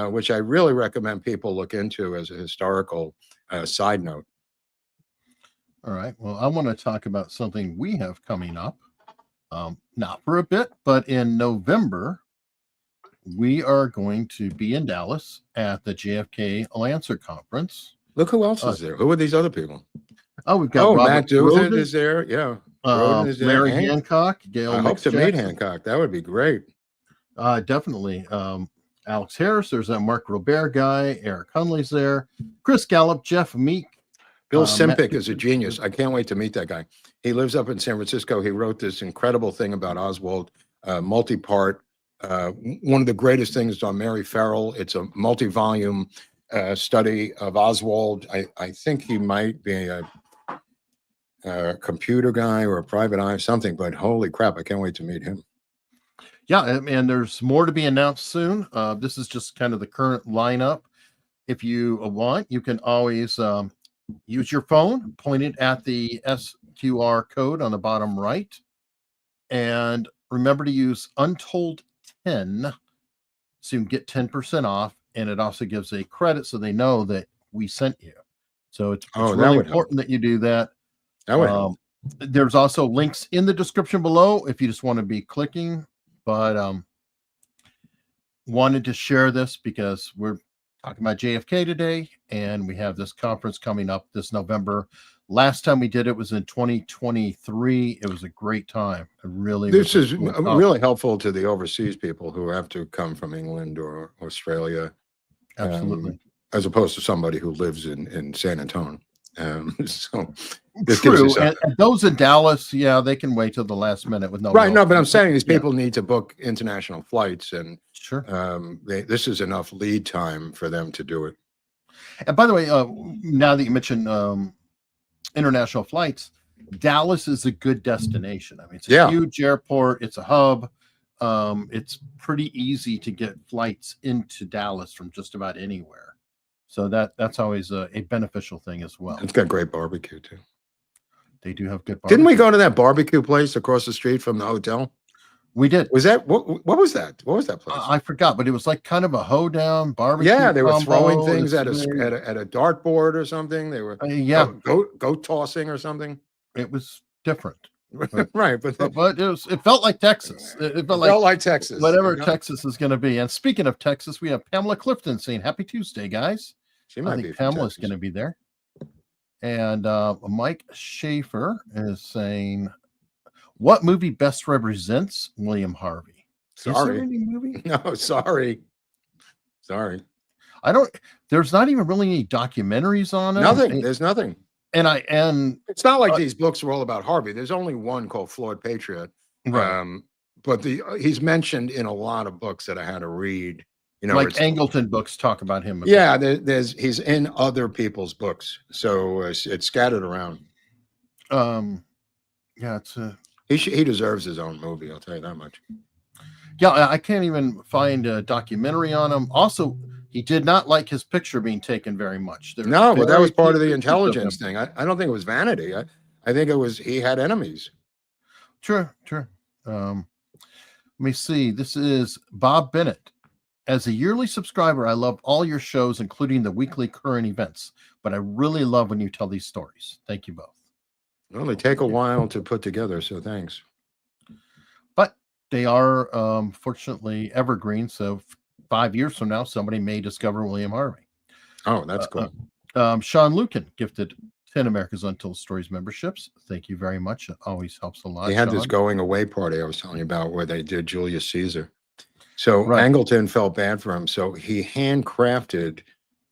Which I really recommend people look into as a historical side note. All right. Well, I want to talk about something we have coming up. Not for a bit, but in November, we are going to be in Dallas at the JFK Lancer Conference. Look who else is there. Who are these other people? Oh, we've got Matt Douthat is there. Yeah. Is there. Larry Hancock. Gail I hope to meet Hancock. That would be great. Definitely. Alex Harris, there's that Mark Groubert guy, Eric Hunley's there, Chris Gallup, Jeff Meek. Bill Simpic is a genius. I can't wait to meet that guy. He lives up in San Francisco. He wrote this incredible thing about Oswald, multi-part. One of the greatest things on Mary Farrell. It's a multi-volume study of Oswald. I think he might be a computer guy or a private eye, something, but holy crap, I can't wait to meet him. Yeah, and there's more to be announced soon. This is just kind of the current lineup. If you want, you can always use your phone, point it at the SQR code on the bottom right, and remember to use Untold 10 so you can get 10% off, and it also gives a credit so they know that we sent you. So it's really important that you do that. That would help. There's also links in the description below if you just want to be clicking. But wanted to share this because we're talking about JFK today, and we have this conference coming up this November. Last time we did it was in 2023. It was a great time. This is really helpful to the overseas people who have to come from England or Australia. Absolutely. As opposed to somebody who lives in San Antonio. So this true. And those in Dallas, yeah, they can wait till the last minute with no. Right. No, but I'm saying these people need to book international flights, and Sure. This is enough lead time for them to do it. And by the way, now that you mentioned international flights, Dallas is a good destination. I mean, it's a huge airport. It's a hub. It's pretty easy to get flights into Dallas from just about anywhere. So that's always a beneficial thing as well. It's got great barbecue too. They do have good barbecue. Didn't we go to that barbecue place across the street from the hotel? We did. Was that what was that? What was that place? I forgot, but it was like kind of a hoedown barbecue. Yeah, they were throwing things at a dartboard or something. They were goat tossing or something. It was different. Right, but it felt like Texas. It felt like Texas. Whatever Texas is going to be. And speaking of Texas, we have Pamela Clifton saying Happy Tuesday, guys. I think Pamela's going to be there. And Mike Schaefer is saying, what movie best represents William Harvey? Sorry. Is there any movie? No, sorry. There's not even really any documentaries on it. Nothing. There's nothing. And it's not like these books are all about Harvey. There's only one called Flawed Patriot. Right. But he's mentioned in a lot of books that I had to read. You know, like Angleton books talk about him. Yeah, he's in other people's books, so it's scattered around. Yeah, he deserves his own movie. I'll tell you that much. Yeah, I can't even find a documentary on him. Also, he did not like his picture being taken very much. No, but that was part of the intelligence thing. I don't think it was vanity. I think it was he had enemies. Sure. Let me see. This is Bob Bennett. As a yearly subscriber, I love all your shows, including the weekly current events, but I really love when you tell these stories. Thank you both. Well, they take a while to put together, so thanks. But they are, fortunately, evergreen, so 5 years from now, somebody may discover William Harvey. Oh, that's cool. Sean Lucan gifted 10 America's Untold Stories memberships. Thank you very much. It always helps a lot. They had Sean. this going away party I was telling you about where they did Julius Caesar. So Angleton felt bad for him, so he handcrafted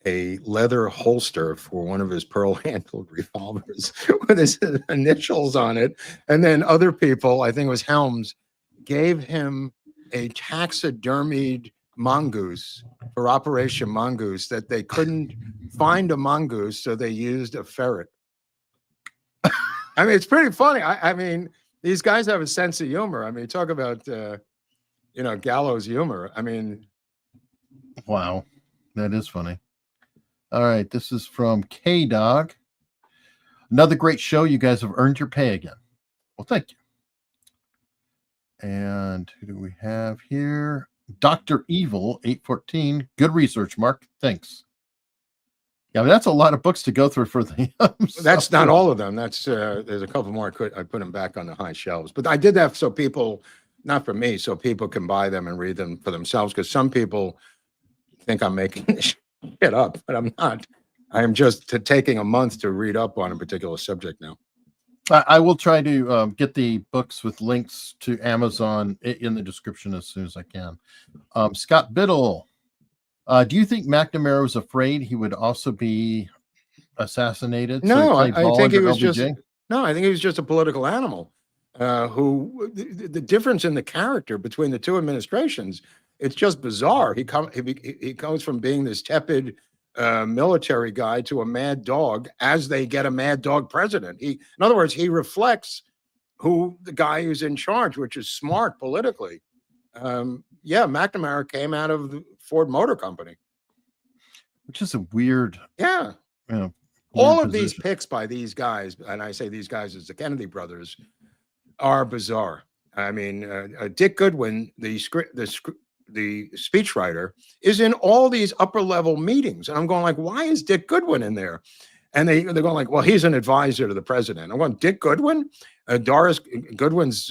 a leather holster for one of his pearl-handled revolvers with his initials on it. And then other people, I think it was Helms, gave him a taxidermied mongoose for Operation Mongoose that they couldn't find a mongoose, so they used a ferret. I mean, it's pretty funny. I mean, these guys have a sense of humor. I mean, talk about... gallows humor. I mean, wow, that is funny. All right, this is from K-Dog. Another great show. You guys have earned your pay again. Well, thank you. And who do we have here? Dr. Evil 814. Good research, Mark. Thanks. Yeah, I mean, that's a lot of books to go through for the. That's not all of them. That's there's a couple more. I put them back on the high shelves, but I did that so people. Not for me, so people can buy them and read them for themselves, because some people think I'm making this shit up, but I'm not. I am just taking a month to read up on a particular subject now. I will try to get the books with links to Amazon in the description as soon as I can. Scott Biddle, do you think McNamara was afraid he would also be assassinated? No, I think he was just. No, I think he was just a political animal. Who the difference in the character between the two administrations, it's just bizarre. He goes from being this tepid military guy to a mad dog as they get a mad dog president. In other words, he reflects who the guy who's in charge, which is smart politically. McNamara came out of the Ford Motor Company, which is a weird. Yeah. All of these picks by these guys, and I say these guys as the Kennedy brothers, are bizarre. I mean, Dick Goodwin, the speechwriter, is in all these upper level meetings, and I'm going like, why is Dick Goodwin in there? And they're going like, well, he's an advisor to the president. I'm going, Dick Goodwin, Doris Goodwin's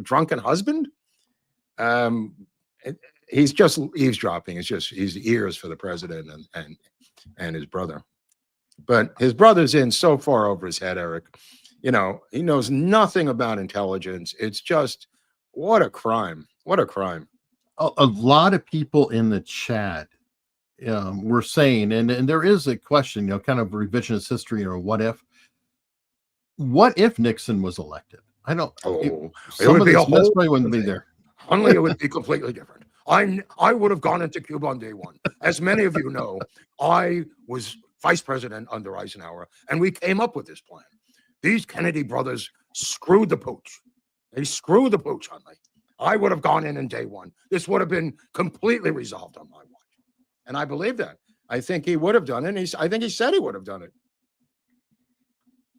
drunken husband. He's just eavesdropping. It's just he's ears for the president and his brother, but his brother's in so far over his head, Eric. He knows nothing about intelligence. It's just, what a crime. What a crime. A lot of people in the chat were saying, and there is a question, kind of revisionist history or what if Nixon was elected? I don't. It would be a whole. Wouldn't be there. Only it would be completely different. I would have gone into Cuba on day one. As many of you know, I was vice president under Eisenhower, and we came up with this plan. These Kennedy brothers screwed the pooch. They screwed the pooch on me. I would have gone in day one. This would have been completely resolved on my watch. And I believe that. I think he would have done it. I think he said he would have done it.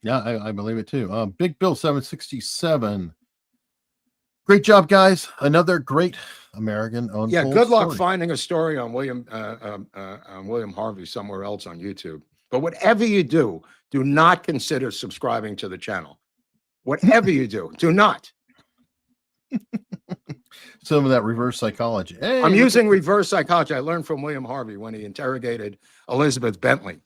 Yeah, I believe it too. Big Bill 767. Great job, guys. Another great American Untold. Yeah, good luck story. finding a story on William Harvey somewhere else on YouTube. But whatever you do not consider subscribing to the channel. Whatever you do not. Some of that reverse psychology. Hey, I'm using reverse psychology. I learned from William Harvey when he interrogated Elizabeth Bentley,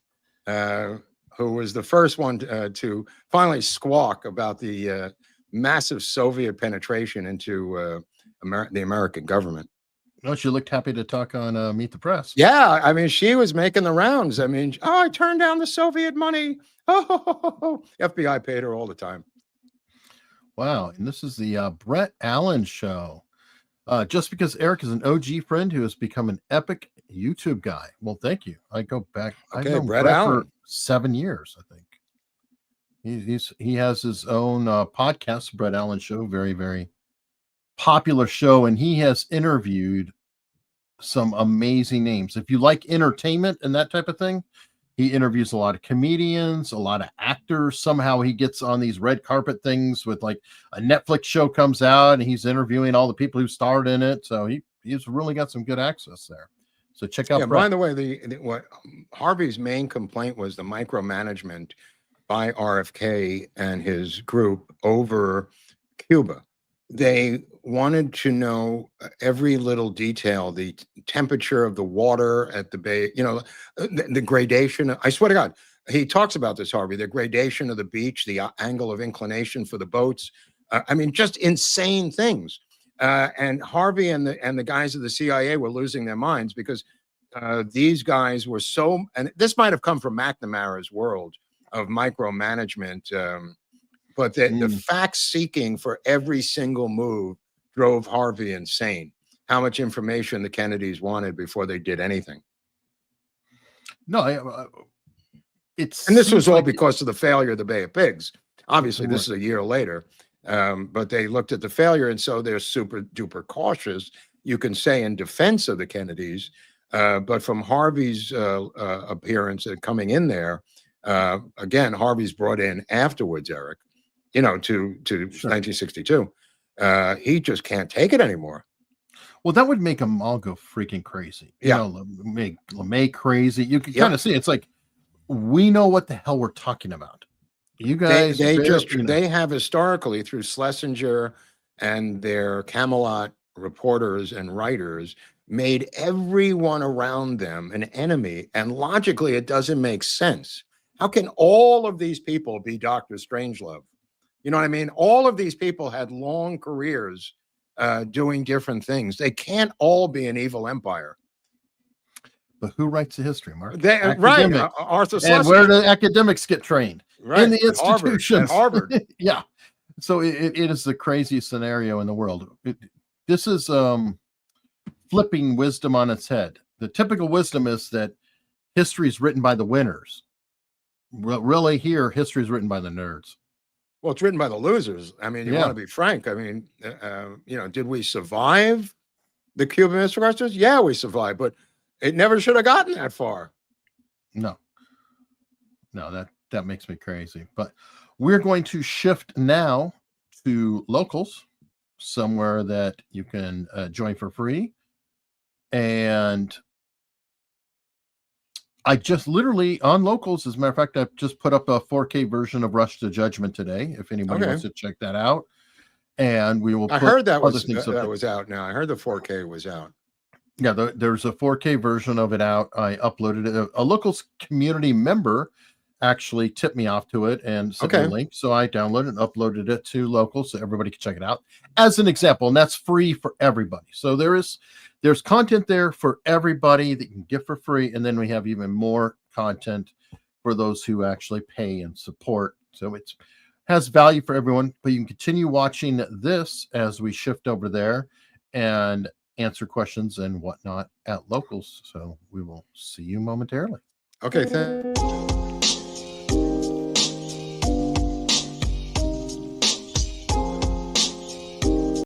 who was the first one to finally squawk about the massive Soviet penetration into the American government. No, she looked happy to talk on Meet the Press. Yeah, I mean, she was making the rounds. I mean, I turned down the Soviet money. FBI paid her all the time. Wow, and this is the Brett Allen show. Just because Eric is an OG friend who has become an epic YouTube guy. Well, thank you. I go back. Okay, I've known Brett Allen for 7 years, I think. He has his own podcast, Brett Allen Show, very, very popular show, and he has interviewed some amazing names. If you like entertainment and that type of thing, he interviews a lot of comedians, a lot of actors. Somehow he gets on these red carpet things with like a Netflix show comes out and he's interviewing all the people who starred in it. So he's really got some good access there. So check out. Yeah, by the way, what Harvey's main complaint was the micromanagement by RFK and his group over Cuba. They wanted to know every little detail, the temperature of the water at the bay, the gradation. I swear to God, he talks about this, Harvey, the gradation of the beach, the angle of inclination for the boats. I mean, just insane things. And Harvey and the guys of the CIA were losing their minds because these guys were so, and this might have come from McNamara's world of micromanagement, but the fact seeking for every single move drove Harvey insane. How much information the Kennedys wanted before they did anything. No, and this was all because of the failure of the Bay of Pigs. Obviously, this is a year later, but they looked at the failure, and so they're super duper cautious. You can say in defense of the Kennedys, but from Harvey's appearance and coming in there, again, Harvey's brought in afterwards, Eric, to 1962. He just can't take it anymore. Well, that would make them all go freaking crazy. Make LeMay crazy. You can kind of see it's like we know what the hell we're talking about. You guys, they have historically through Schlesinger and their Camelot reporters and writers made everyone around them an enemy, and logically it doesn't make sense. How can all of these people be Dr. Strangelove? You know what I mean? All of these people had long careers doing different things. They can't all be an evil empire. But who writes the history, Mark? Right, Arthur Schlesinger. And where do academics get trained? Right. In the institutions. At Harvard. Yeah. So it is the craziest scenario in the world. This is flipping wisdom on its head. The typical wisdom is that history is written by the winners. Really, here, history is written by the nerds. Well, it's written by the losers. I mean, you want to be frank. I mean, did we survive the Cuban Missile Crisis? Yeah, we survived, but it never should have gotten that far. No, that makes me crazy. But we're going to shift now to locals, somewhere that you can join for free. And I just literally on locals, as a matter of fact, I've just put up a 4K version of Rush to Judgment today. If anybody wants to check that out, and we will. I heard that was out now. I heard the 4K was out. Yeah, there's a 4K version of it out. I uploaded it. A locals community member actually tipped me off to it and sent me a link. So I downloaded and uploaded it to locals so everybody can check it out as an example. And that's free for everybody. So there's content there for everybody that you can get for free. And then we have even more content for those who actually pay and support. So it has value for everyone, but you can continue watching this as we shift over there. And answer questions and whatnot at locals. So we will see you momentarily. Okay, thanks.